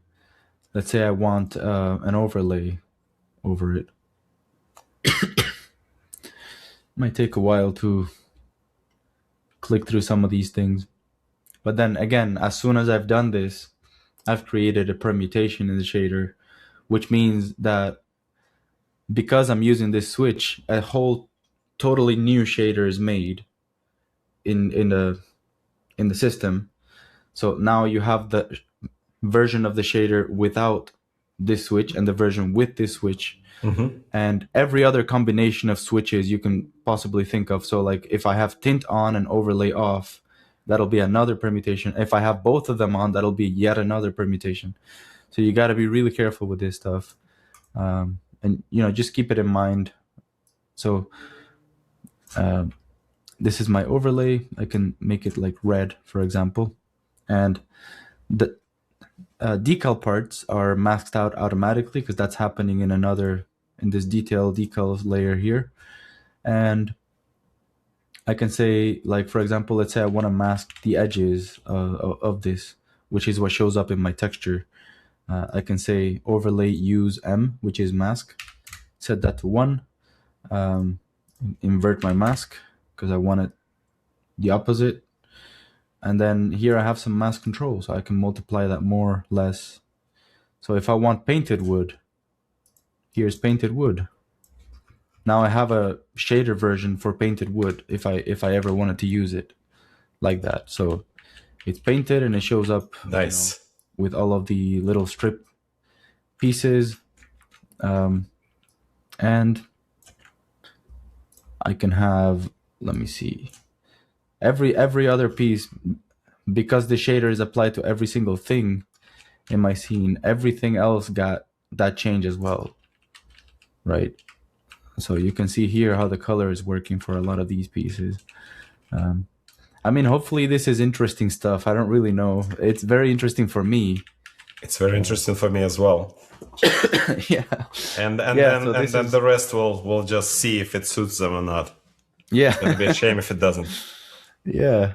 let's say I want an overlay over it. Might take a while to click through some of these things. But then again, as soon as I've done this, I've created a permutation in the shader, which means that because I'm using this switch, a whole totally new shader is made in the system. So now you have the version of the shader without this switch and the version with this switch, Hmm. and every other combination of switches you can possibly think of. So like if I have tint on and overlay off, that'll be another permutation. If I have both of them on, that'll be yet another permutation. So you got to be really careful with this stuff, and just keep it in mind. So this is my overlay. I can make it like red, for example, and the decal parts are masked out automatically because that's happening in this decals layer here. And I can say, like, for example, let's say I want to mask the edges of this, which is what shows up in my texture. I can say overlay use M, which is mask. Set that to 1. Um, Invert my mask because I want it the opposite. And then here I have some mask control, so I can multiply that more, less. So if I want painted wood, here's painted wood. Now I have a shader version for painted wood if I ever wanted to use it like that. So it's painted and it shows up, Nice. with all of the little strip pieces. And I can have, let me see, every other piece, because the shader is applied to every single thing in my scene, everything else got that change as well, right? So you can see here how the color is working for a lot of these pieces. I mean, hopefully this is interesting stuff. I don't really know. It's very interesting for me. It's very interesting for me as well. Yeah. And Yeah. then So and this then is, the rest will just see if it suits them or not. yeah. It's gonna be a shame if it doesn't. Yeah.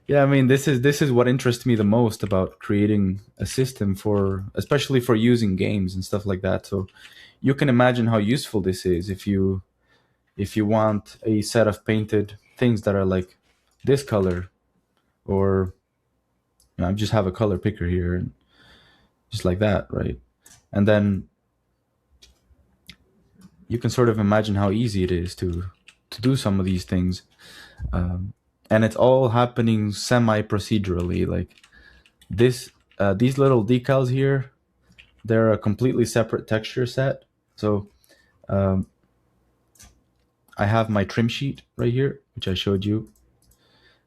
Yeah, I mean, this is what interests me the most about creating a system for, especially for using games and stuff like that. So you can imagine how useful this is if you want a set of painted things that are like this color, or I just have a color picker here, and just like that, right? And then you can sort of imagine how easy it is to do some of these things, and it's all happening semi procedurally. Like this, these little decals here, they're a completely separate texture set. So I have my trim sheet right here, which I showed you,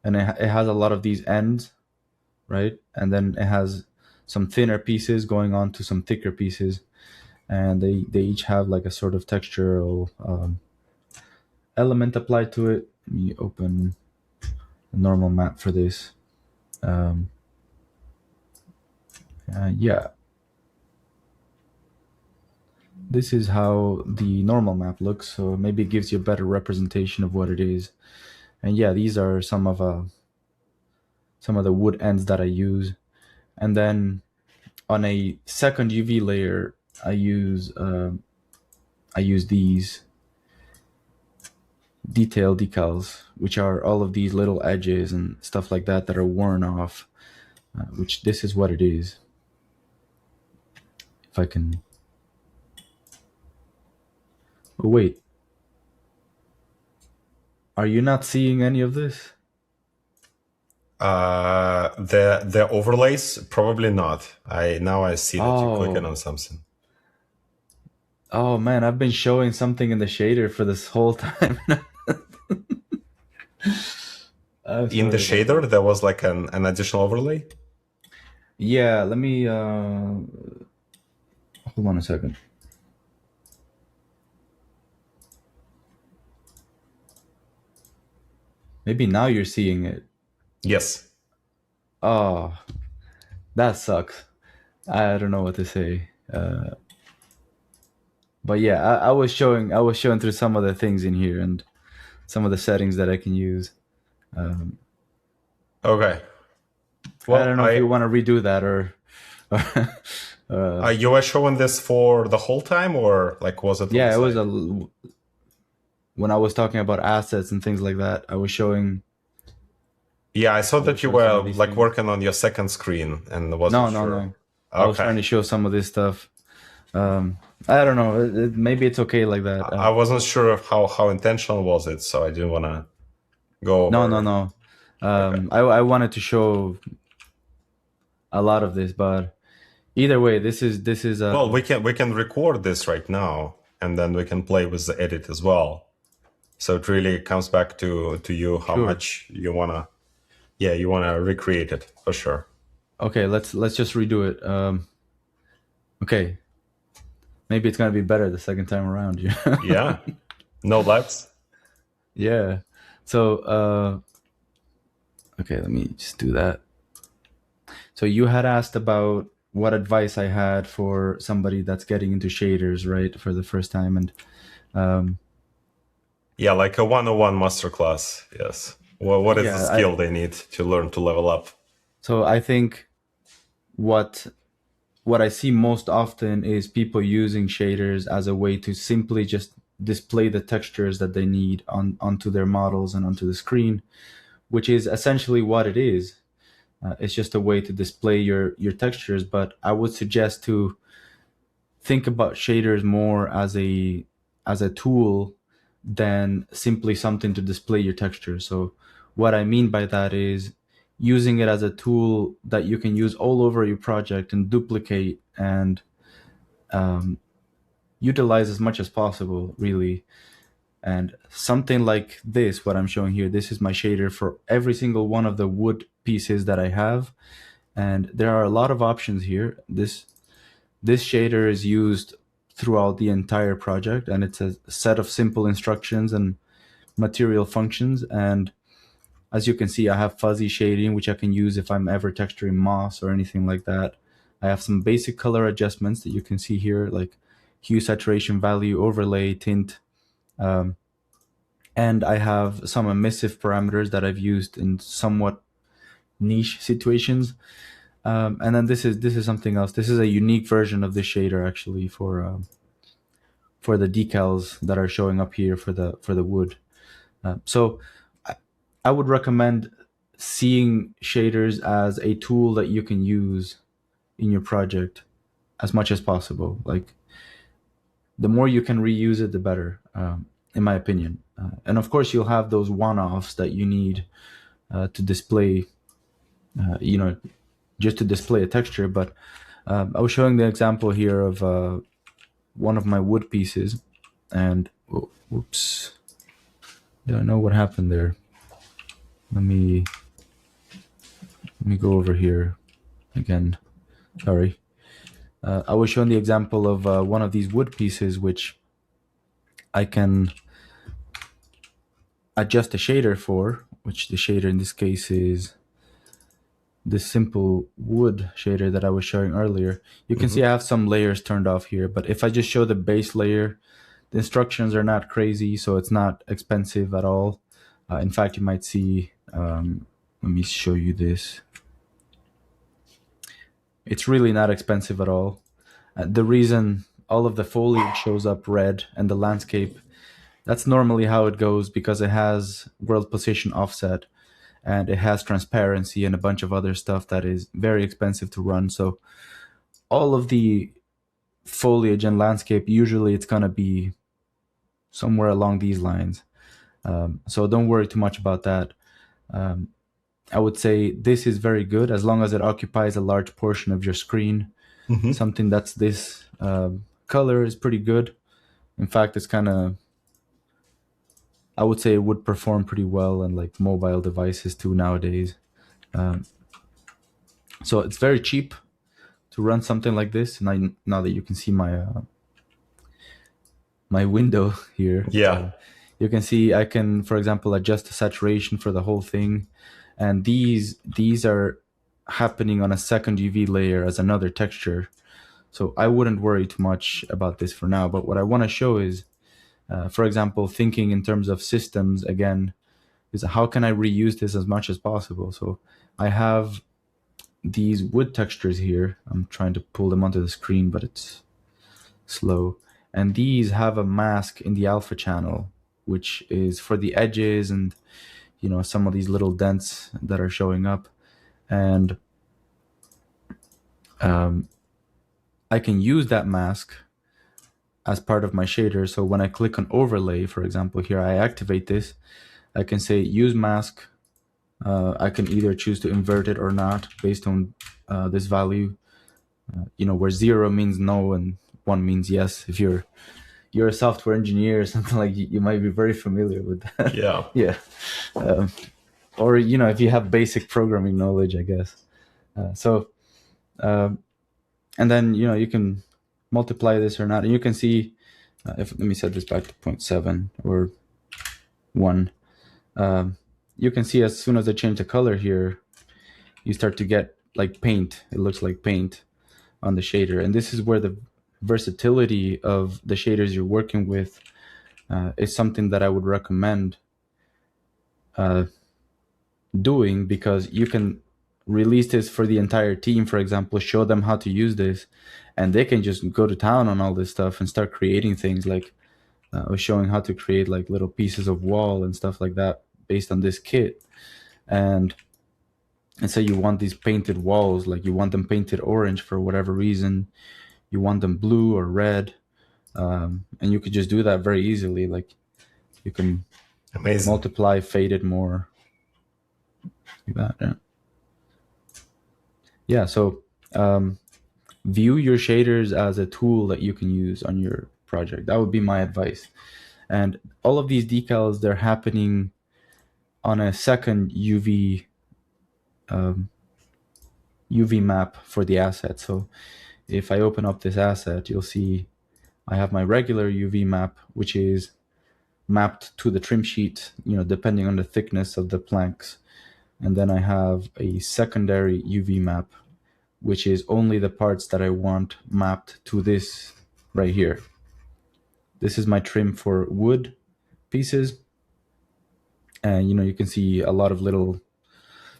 and it has a lot of these ends, right? And then it has some thinner pieces going on to some thicker pieces, and they each have like a sort of textural element applied to it. Let me open a normal map for this. Yeah, this is how the normal map looks. So maybe it gives you a better representation of what it is. And yeah, these are some of the wood ends that I use. And then on a second UV layer, I use these detail decals, which are all of these little edges and stuff like that that are worn off. Which this is what it is. If I can. Oh wait, are you not seeing any of this? The overlays probably not. I see that you're clicking on Oh, something. oh man, I've been showing something in the shader for this whole time. In the Sorry about shader, that. there was like an additional overlay. Yeah, let me hold on a second. Maybe now you're seeing it. Yes. Oh, that sucks. I don't know what to say. But yeah, I was showing through some of the things in here and some of the settings that I can use. Um, Okay. I Well, don't know if you want to redo that or, uh, you were showing this for the whole time, or like was it on the yeah, it was side? a when I was talking about assets and things like that. Yeah, I saw I was that you showing some were of these like things. working on your second screen and wasn't No, no, sure. no. I was Okay. trying to show some of this stuff. I don't know. Maybe it's okay like that. I wasn't sure of how intentional was it, so I didn't want to go No, no, over. no. Okay. I wanted to show a lot of this, but either way, this is Well, we can record this right now, and then we can play with the edit as well. So it really comes back to you how sure. much you wanna, yeah, you wanna recreate it for sure. Okay, let's just redo it. Okay, maybe it's gonna be better the second time around. Yeah. Yeah. No lags. Yeah. So okay, let me just do that. So you had asked about what advice I had for somebody that's getting into shaders, right, for the first time, and um, Yeah, like a 101 masterclass. Yes. Well, what is the yeah, I skill they need to learn to level up? so I think what what I see most often is people using shaders as a way to simply just display the textures that they need onto their models and onto the screen, which is essentially what it is. It's just a way to display your textures, but I would suggest to think about shaders more as a tool than simply something to display your texture. So what I mean by that is using it as a tool that you can use all over your project and duplicate and um, utilize as much as possible, really. And something like this, what I'm showing here, this is my shader for every single one of the wood pieces that I have. And there are a lot of options here. This shader is used throughout the entire project, and it's a set of simple instructions and material functions. And as you can see, I have fuzzy shading, which I can use if I'm ever texturing moss or anything like that. I have some basic color adjustments that you can see here, like hue, saturation, value, overlay, tint. Um, and I have some emissive parameters that I've used in somewhat niche situations. And then this is something else. This is a unique version of this shader actually for the decals that are showing up here for the wood. So I, I would recommend seeing shaders as a tool that you can use in your project as much as possible. Like the more you can reuse it, the better, in my opinion. And of course, you'll have those one-offs that you need to display, you know, just to display a texture. But I was showing the example here of one of my wood pieces, and whoops, don't know what happened there. Let me go over here again. Sorry. I was showing the example of one of these wood pieces, which I can adjust a shader for, which the shader in this case is this simple wood shader that I was showing earlier. You can Hmm. see I have some layers turned off here, but if I just show the base layer, the instructions are not crazy, so it's not expensive at all. In fact, you might see, let me show you this. It's really not expensive at all. The reason all of the foliage shows up red and the landscape, that's normally how it goes because it has world position offset and it has transparency and a bunch of other stuff that is very expensive to run. So all of the foliage and landscape, usually it's going to be somewhere along these lines. So don't worry too much about that. Um, I would say this is very good as long as it occupies a large portion of your screen. Hmm. Something that's this color is pretty good. In fact, it's kind of I would say it would perform pretty well on like mobile devices too nowadays. Um, so it's very cheap to run something like this. And now that you can see my window here, Yeah. you can see I can, for example, adjust the saturation for the whole thing, and these are happening on a second UV layer as another texture. So I wouldn't worry too much about this for now. But what I want to show is, for example, thinking in terms of systems again, is how can I reuse this as much as possible? So I have these wood textures here. I'm trying to pull them onto the screen, but it's slow. And these have a mask in the alpha channel, which is for the edges and some of these little dents that are showing up. And I can use that mask as part of my shader. So when I click on overlay, for example, here I activate this, I can say use mask. I can either choose to invert it or not based on this value, where 0 means no and 1 means yes. If you're a software engineer or something, like you might be very familiar with that. Yeah. Yeah. Um, or if you have basic programming knowledge, I guess. So and then you can multiply this or not, and you can see if let me set this back to 0.7 or 1. You can see as soon as I change the color here, you start to get like paint. It looks like paint on the shader, and this is where the versatility of the shaders you're working with is something that I would recommend doing, because you can release this for the entire team, for example, show them how to use this, and they can just go to town on all this stuff and start creating things. Like I was showing how to create like little pieces of wall and stuff like that based on this kit. And say you want these painted walls, like you want them painted orange for whatever reason, you want them blue or red, and you could just do that very easily. Like you can Amazing. multiply, fade it more, like that. Yeah. So view your shaders as a tool that you can use on your project. That would be my advice. And all of these decals, they're happening on a second UV map for the asset. So if I open up this asset, you'll see I have my regular UV map, which is mapped to the trim sheet, depending on the thickness of the planks. And then I have a secondary UV map, which is only the parts that I want mapped to this right here. This is my trim for wood pieces. And you can see a lot of little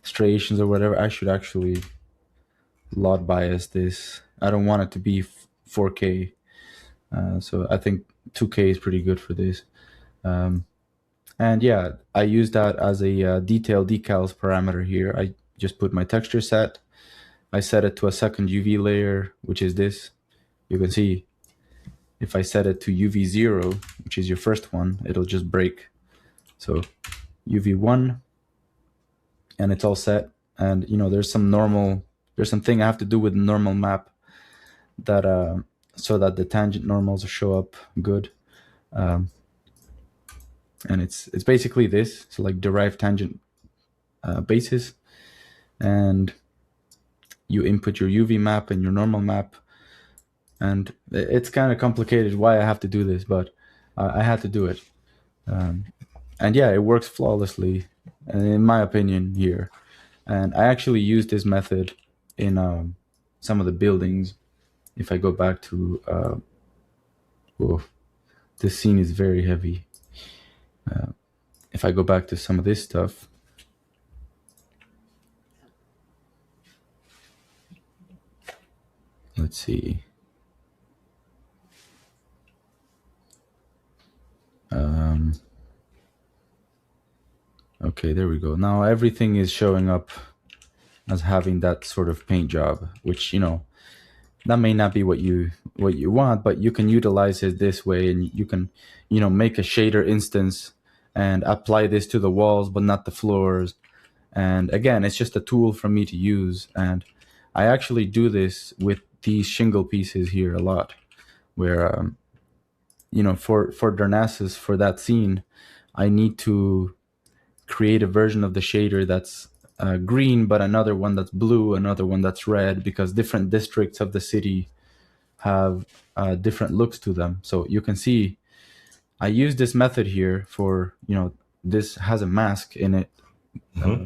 striations or whatever. I should actually lot bias this. I don't want it to be 4K. So I think 2K is pretty good for this. And yeah, I use that as a detail decals parameter here. I just put my texture set. I set it to a second UV layer, which is this. You can see if I set it to UV 0, which is your first one, it'll just break. So UV 1, and it's all set. And there's something I have to do with the normal map that so that the tangent normals show up good. And it's basically this. So like derived tangent basis, and you input your UV map and your normal map. And it's kind of complicated why I have to do this, but I had to do it. And yeah, it works flawlessly, in my opinion here. And I actually used this method in some of the buildings. If I go back to, whoa, this scene is very heavy. If I go back to some of this stuff, let's see. Okay, there we go. Now everything is showing up as having that sort of paint job, which that may not be what you want, but you can utilize it this way, and you can make a shader instance and apply this to the walls but not the floors. And again, it's just a tool for me to use, and I actually do this with these shingle pieces here a lot, where for Darnassus, for that scene, I need to create a version of the shader that's green, but another one that's blue, another one that's red, because different districts of the city have different looks to them. So you can see I use this method here for, this has a mask in it. Hmm.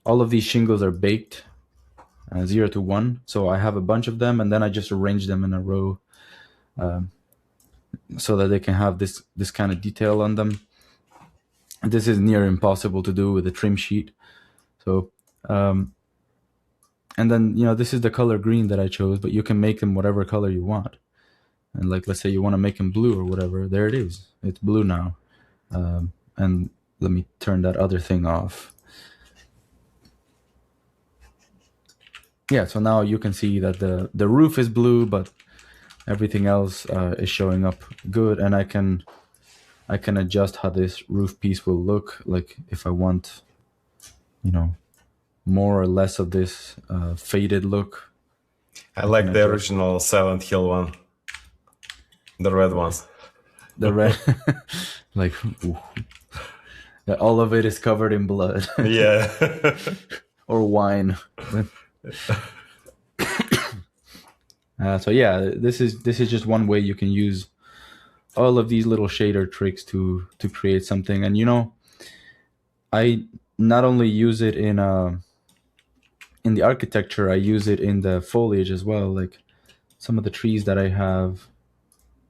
All of these shingles are baked 0 to 1. So I have a bunch of them, and then I just arrange them in a row so that they can have this kind of detail on them. And this is near impossible to do with a trim sheet. So, and then, this is the color green that I chose, but you can make them whatever color you want. And like, let's say you want to make them blue or whatever. There it is. It's blue now. And let me turn that other thing off. Yeah, so now you can see that the roof is blue, but everything else is showing up good. And I can adjust how this roof piece will look. Like if I want, more or less of this faded look, I I can like the adjust original Silent Hill one, the red ones. the red. Like, ooh, that all of it is covered in blood Yeah. or wine. So yeah, this is just one way you can use all of these little shader tricks to create something. And I not only use it in the architecture, I use it in the foliage as well. Like some of the trees that I have,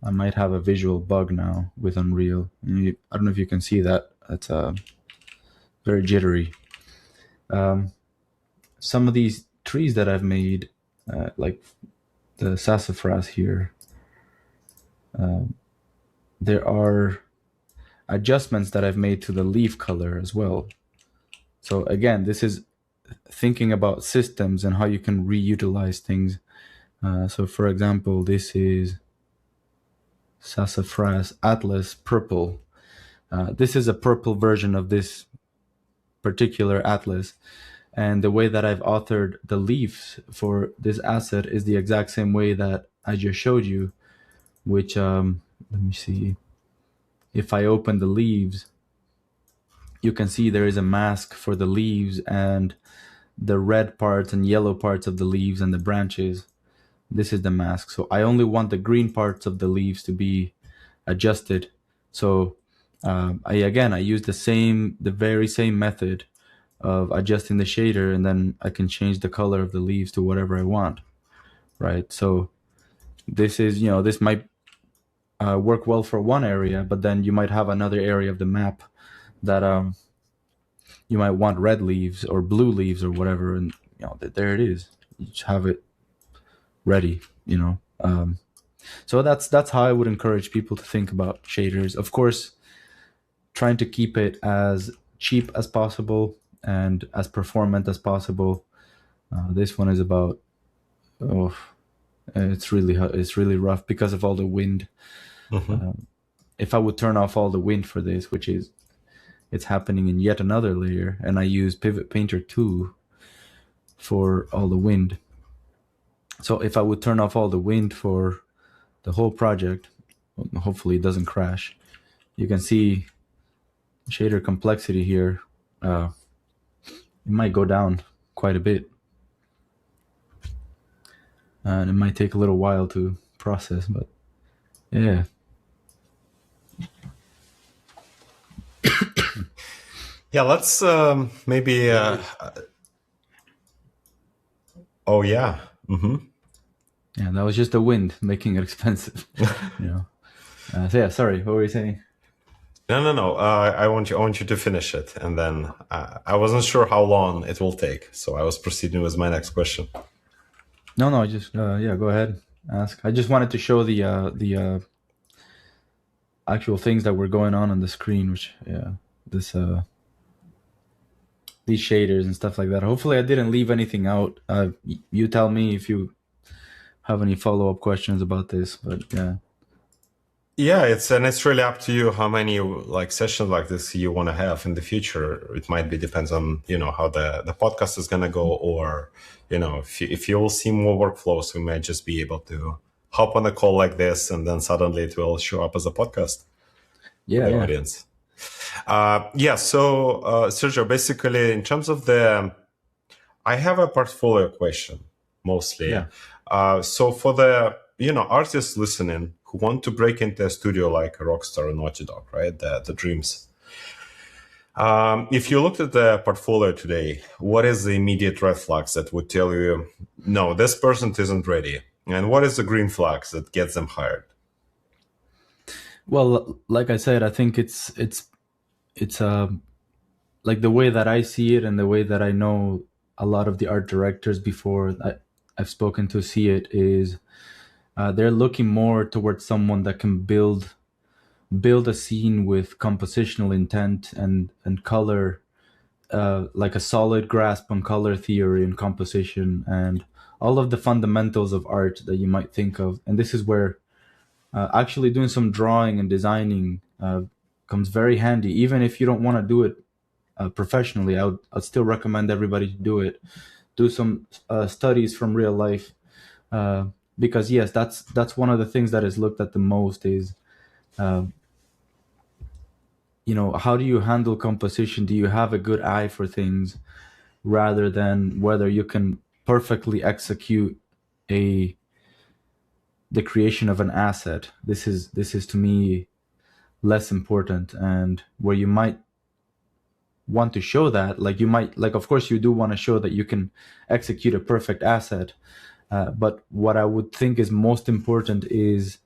I might have a visual bug now with Unreal. I don't know if you can see that. That's very jittery. Some of these trees that I've made, like the sassafras here, there are adjustments that I've made to the leaf color as well. So again, this is thinking about systems and how you can reutilize things. So for example, this is sassafras atlas purple. This is a purple version of this particular atlas. And the way that I've authored the leaves for this asset is the exact same way that I just showed you, which, let me see. If I open the leaves, you can see there is a mask for the leaves and the red parts and yellow parts of the leaves and the branches. This is the mask. So I only want the green parts of the leaves to be adjusted. So I use the very same method of adjusting the shader, and then I can change the color of the leaves to whatever I want, right? So this might work well for one area, but then you might have another area of the map that you might want red leaves or blue leaves or whatever, and there it is. You just have it ready. So that's how I would encourage people to think about shaders. Of course, trying to keep it as cheap as possible and as performant as possible. This one is about it's really rough because of all the wind. If I would turn off all the wind for this, which is it's happening in yet another layer, and I use Pivot Painter 2 for all the wind. So if I would turn off all the wind for the whole project, hopefully it doesn't crash. You can see shader complexity here. It might go down quite a bit. And it might take a little while to process, but yeah. Yeah, let's maybe. Oh, yeah. Yeah, that was just the wind making it expensive. So yeah, sorry, what were you saying? No. I want you to finish it, and then I wasn't sure how long it will take, so I was proceeding with my next question. No, just yeah, go ahead, ask. I just wanted to show the actual things that were going on the screen, which this these shaders and stuff like that. Hopefully, I didn't leave anything out. You tell me if you have any follow-up questions about this, but yeah. Yeah, it's really up to you how many like sessions like this you want to have in the future. It might be depends on how the podcast is gonna go, or if you will see more workflows, we might just be able to hop on a call like this, and then suddenly it will show up as a podcast for Yeah, the yeah. audience. Yeah. So, Sergio, basically, in terms of I have a portfolio question mostly. Yeah. So for the artists listening who want to break into a studio like a Rockstar or Naughty Dog, right? The dreams. If you looked at the portfolio today, what is the immediate red flags that would tell you, no, this person isn't ready? And what is the green flags that gets them hired? Well, like I said, I think it's like the way that I see it and the way that I know a lot of the art directors before I've spoken to see it is they're looking more towards someone that can build a scene with compositional intent and color, like a solid grasp on color theory and composition and all of the fundamentals of art that you might think of. And this is where actually doing some drawing and designing comes very handy, even if you don't want to do it professionally. I'd still recommend everybody to do it. Do some studies from real life, uh, because yes, that's one of the things that is looked at the most is uh, how do you handle composition? Do you have a good eye for things, rather than whether you can perfectly execute a the creation of an asset. This is to me less important, and where you might want to show that, like you might, like of course you do want to show that you can execute a perfect asset, but what I would think is most important is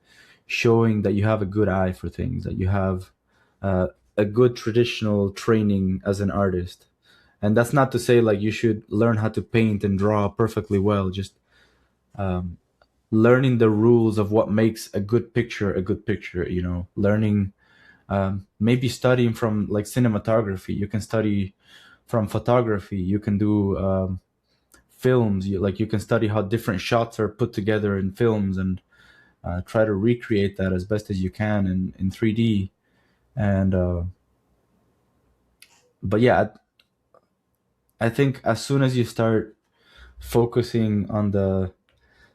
showing that you have a good eye for things, that you have uh, a good traditional training as an artist. And that's not to say like you should learn how to paint and draw perfectly well, just um, learning the rules of what makes a good picture, learning, maybe studying from like cinematography. You can study from photography. You can do films. You can study how different shots are put together in films and try to recreate that as best as you can in 3D. And but yeah, I think as soon as you start focusing on the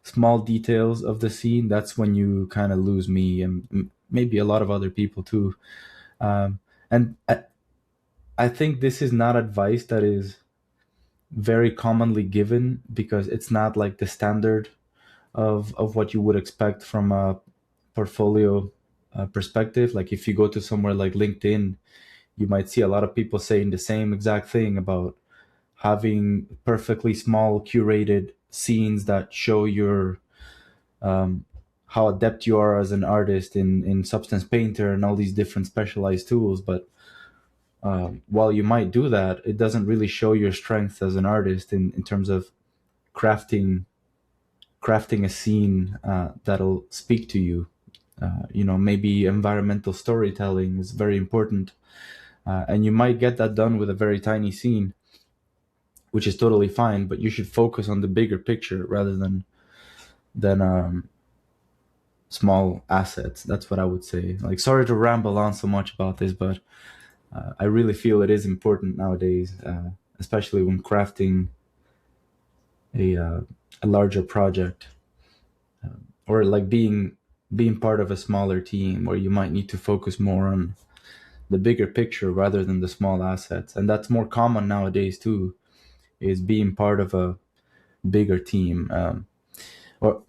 small details of the scene, that's when you kind of lose me and maybe a lot of other people too. And I think this is not advice that is very commonly given, because it's not like the standard of what you would expect from a portfolio perspective. Like if you go to somewhere like LinkedIn, you might see a lot of people saying the same exact thing about having perfectly small curated scenes that show your um, how adept you are as an artist in Substance Painter and all these different specialized tools. But while you might do that, it doesn't really show your strength as an artist in terms of crafting crafting a scene that'll speak to you. Maybe environmental storytelling is very important, and you might get that done with a very tiny scene, which is totally fine. But you should focus on the bigger picture rather than small assets. That's what I would say. Like, sorry to ramble on so much about this, but I really feel it is important nowadays, especially when crafting a a larger project, or like being part of a smaller team where you might need to focus more on the bigger picture rather than the small assets. And that's more common nowadays too, is being part of a bigger team, or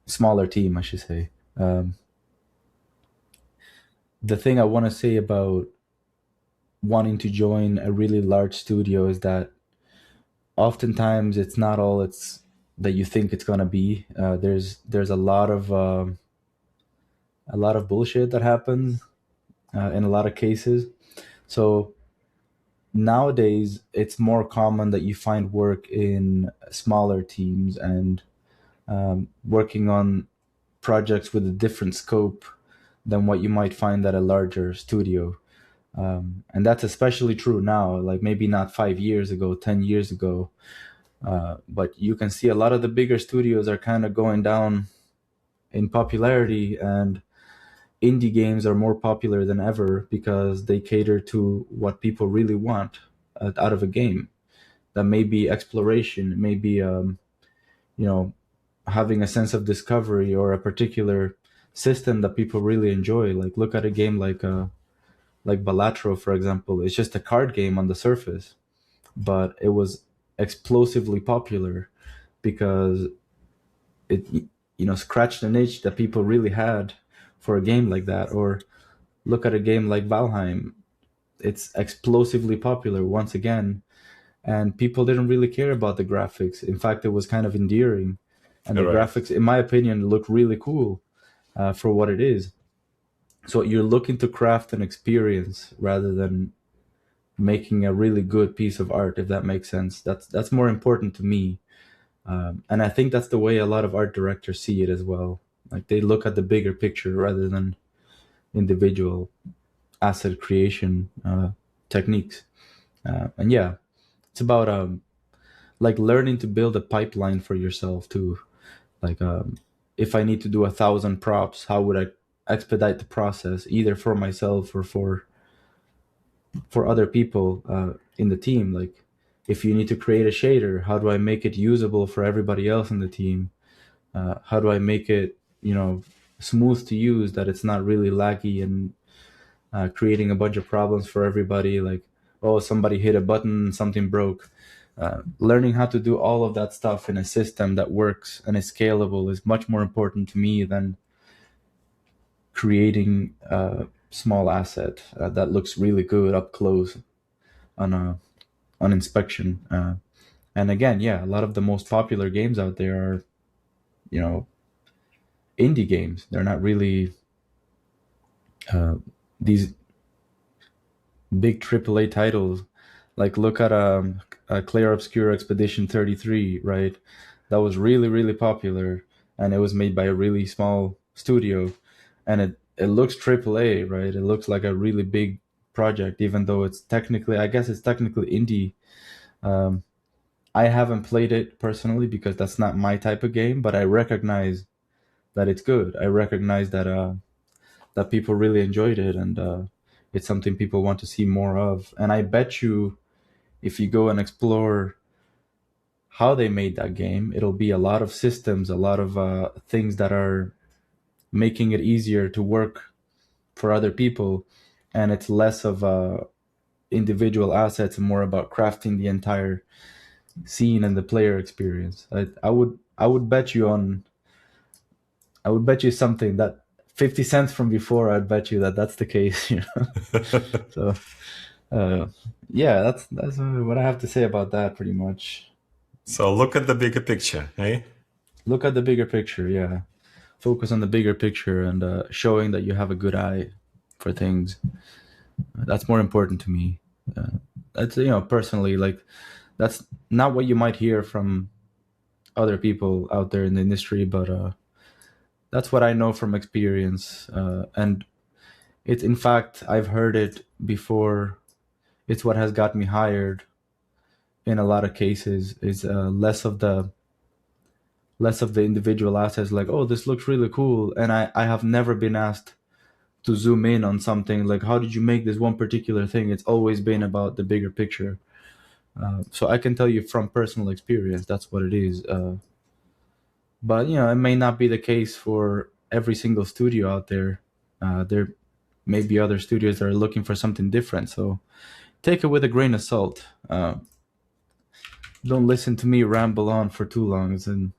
smaller team, I should say. The thing I want to say about wanting to join a really large studio is that oftentimes it's not all it's that you think it's gonna be. There's a lot of bullshit that happens in a lot of cases. So nowadays, it's more common that you find work in smaller teams and working on projects with a different scope than what you might find at a larger studio. And that's especially true now, like maybe not 5 years ago, 10 years ago. But you can see a lot of the bigger studios are kind of going down in popularity, and indie games are more popular than ever because they cater to what people really want out of a game. That may be exploration, maybe you know having a sense of discovery or a particular system that people really enjoy. Like look at a game like like Balatro, for example, it's just a card game on the surface, but it was explosively popular because it, scratched an itch that people really had for a game like that. Or look at a game like Valheim. It's explosively popular once again, and people didn't really care about the graphics. In fact, it was kind of endearing, and the Right. graphics, in my opinion, look really cool for what it is. So you're looking to craft an experience rather than making a really good piece of art, if that makes sense. That's more important to me, and I think that's the way a lot of art directors see it as well. Like they look at the bigger picture rather than individual asset creation techniques. And yeah, it's about like learning to build a pipeline for yourself too. Like if I need to do 1,000 props, how would I expedite the process, either for myself or for other people in the team? Like if you need to create a shader, how do I make it usable for everybody else in the team? How do I make it, smooth to use, that it's not really laggy and creating a bunch of problems for everybody? Like, oh, somebody hit a button, something broke. Learning how to do all of that stuff in a system that works and is scalable is much more important to me than creating a small asset that looks really good up close on a on inspection. And again, yeah, a lot of the most popular games out there are, you know, indie games. They're not really uh, these big AAA titles. Like look at a Clair Obscure Expedition 33, right? That was really really popular, and it was made by a really small studio, and it looks AAA, right? It looks like a really big project, even though it's technically, I guess it's technically indie. Um, I haven't played it personally because that's not my type of game, but I recognize that it's good. I recognize that people really enjoyed it, and it's something people want to see more of. And I bet you, if you go and explore how they made that game, it'll be a lot of systems, a lot of things that are making it easier to work for other people, and it's less of individual assets and more about crafting the entire scene and the player experience. I would bet you something that 50 cents from before. I'd bet you that that's the case. So uh, yeah, that's what I have to say about that. Pretty much, So look at the bigger picture, eh? look at the bigger picture. Yeah, focus on the bigger picture and showing that you have a good eye for things. That's more important to me. That's, personally, like that's not what you might hear from other people out there in the industry, but that's what I know from experience. And it's, in fact, I've heard it before. It's what has got me hired in a lot of cases. Is less of the individual assets. Like, oh, this looks really cool, and I have never been asked to zoom in on something. Like, how did you make this one particular thing? It's always been about the bigger picture. So I can tell you from personal experience that's what it is. But it may not be the case for every single studio out there. There may be other studios that are looking for something different. So take it with a grain of salt. Don't listen to me ramble on for too long, and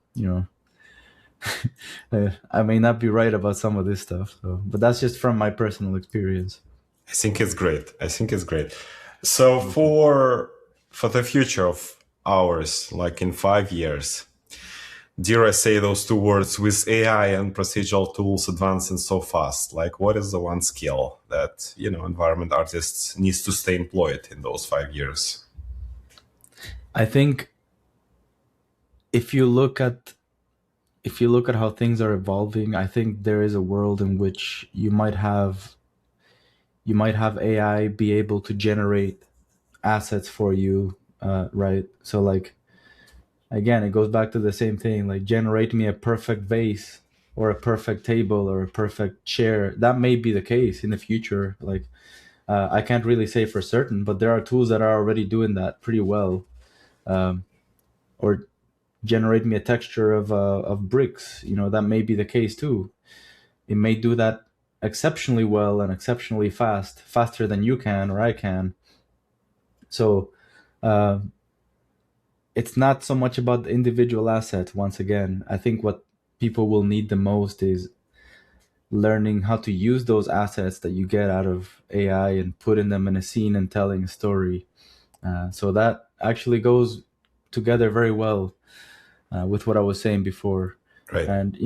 I may not be right about some of this stuff. So, but that's just from my personal experience. I think it's great. I think it's great. So Thank you. for the future of ours, like in 5 years, dare I say those two words, with AI and procedural tools advancing so fast, like what is the one skill that, environment artists needs to stay employed in those 5 years? I think if you look at how things are evolving, I think there is a world in which you might have AI be able to generate assets for you, right? So like again, it goes back to the same thing. Like generate me a perfect vase or a perfect table or a perfect chair. That may be the case in the future. Like I can't really say for certain, but there are tools that are already doing that pretty well. Um, or generate me a texture of bricks. That may be the case too. It may do that exceptionally well and exceptionally fast, faster than you can or I can. So uh, it's not so much about the individual asset. Once again, I think what people will need the most is learning how to use those assets that you get out of AI and putting them in a scene and telling a story. So that actually goes together very well with what I was saying before. Right. And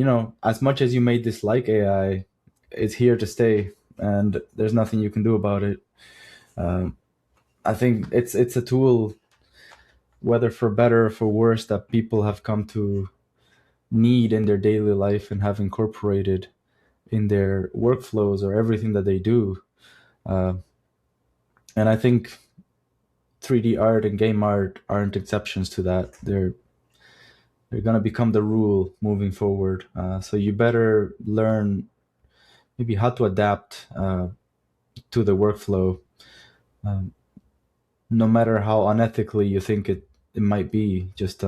as much as you may dislike AI, it's here to stay, and there's nothing you can do about it. Um, I think it's a tool, whether for better or for worse, that people have come to need in their daily life and have incorporated in their workflows or everything that they do. Uh, and I think 3D art and game art aren't exceptions to that. They're going to become the rule moving forward. So you better learn maybe how to adapt to the workflow, um, no matter how unethically you think it might be. Just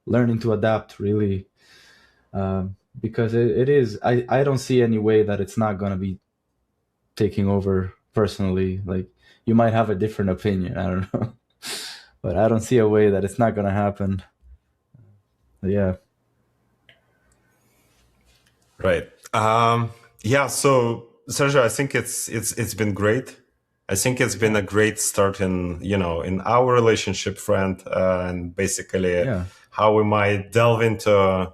learning to adapt, really, because it is. I don't see any way that it's not going to be taking over. Personally, like, you might have a different opinion. I don't know, but I don't see a way that it's not going to happen. But yeah. Right. Yeah. So, Sergio, I think it's been great. I think it's been a great start in our relationship, friend, and basically Yeah. how we might delve into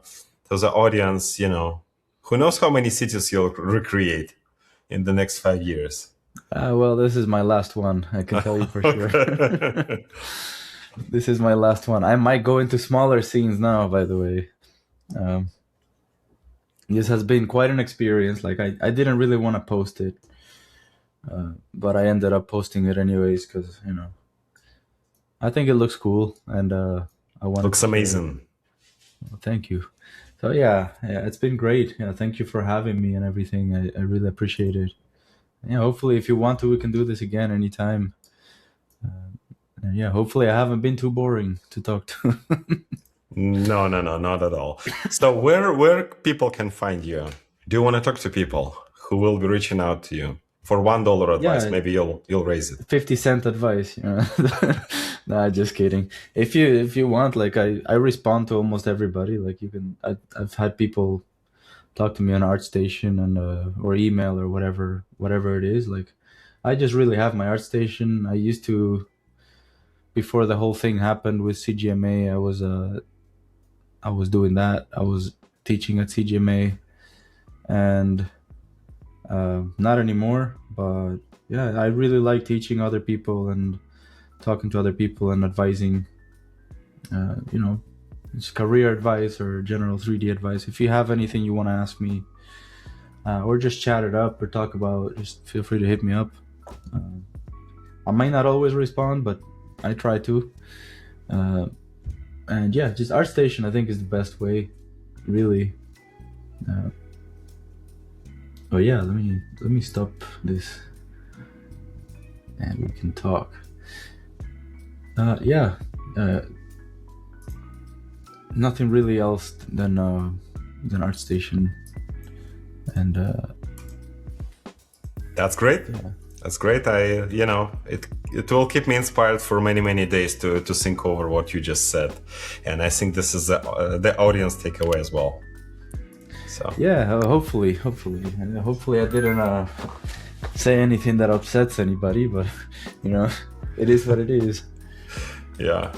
to the audience. Who knows how many cities you'll recreate in the next 5 years? Well, this is my last one. I can tell you for sure. Okay. This is my last one. I might go into smaller scenes now, by the way. Um, this has been quite an experience. Like, I didn't really want to post it, but I ended up posting it anyways because, I think it looks cool, and I wanted Looks to share it. amazing. Well, thank you. So yeah, it's been great. Yeah, thank you for having me and everything. I really appreciate it. Yeah, hopefully, if you want to, we can do this again anytime. And yeah, hopefully, I haven't been too boring to talk to. No, no, no, not at all. So where people can find you? Do you want to talk to people who will be reaching out to you for $1 advice? Yeah, Maybe you'll raise it. 50 cent advice. Nah, just kidding. If you want, like, I respond to almost everybody. Like, you can. I've had people talk to me on ArtStation and or email or whatever it is. Like, I just really have my ArtStation. I used to, before the whole thing happened with CGMA. I was doing that. I was teaching at CGMA, and not anymore. But yeah, I really like teaching other people and talking to other people and advising. It's career advice or general 3D advice. If you have anything you want to ask me, or just chat it up or talk about, just feel free to hit me up. Uh, I might not always respond, but I try to. Uh, and yeah, just ArtStation, I think, is the best way, really. Uh, but yeah, let me stop this, and we can talk. Yeah, uh, nothing really else than ArtStation, and That's great. yeah. That's great. It will keep me inspired for many days to think over what you just said, and I think this is the audience takeaway as well. So Yeah, hopefully, hopefully I didn't say anything that upsets anybody, but you know, it is what it is. yeah.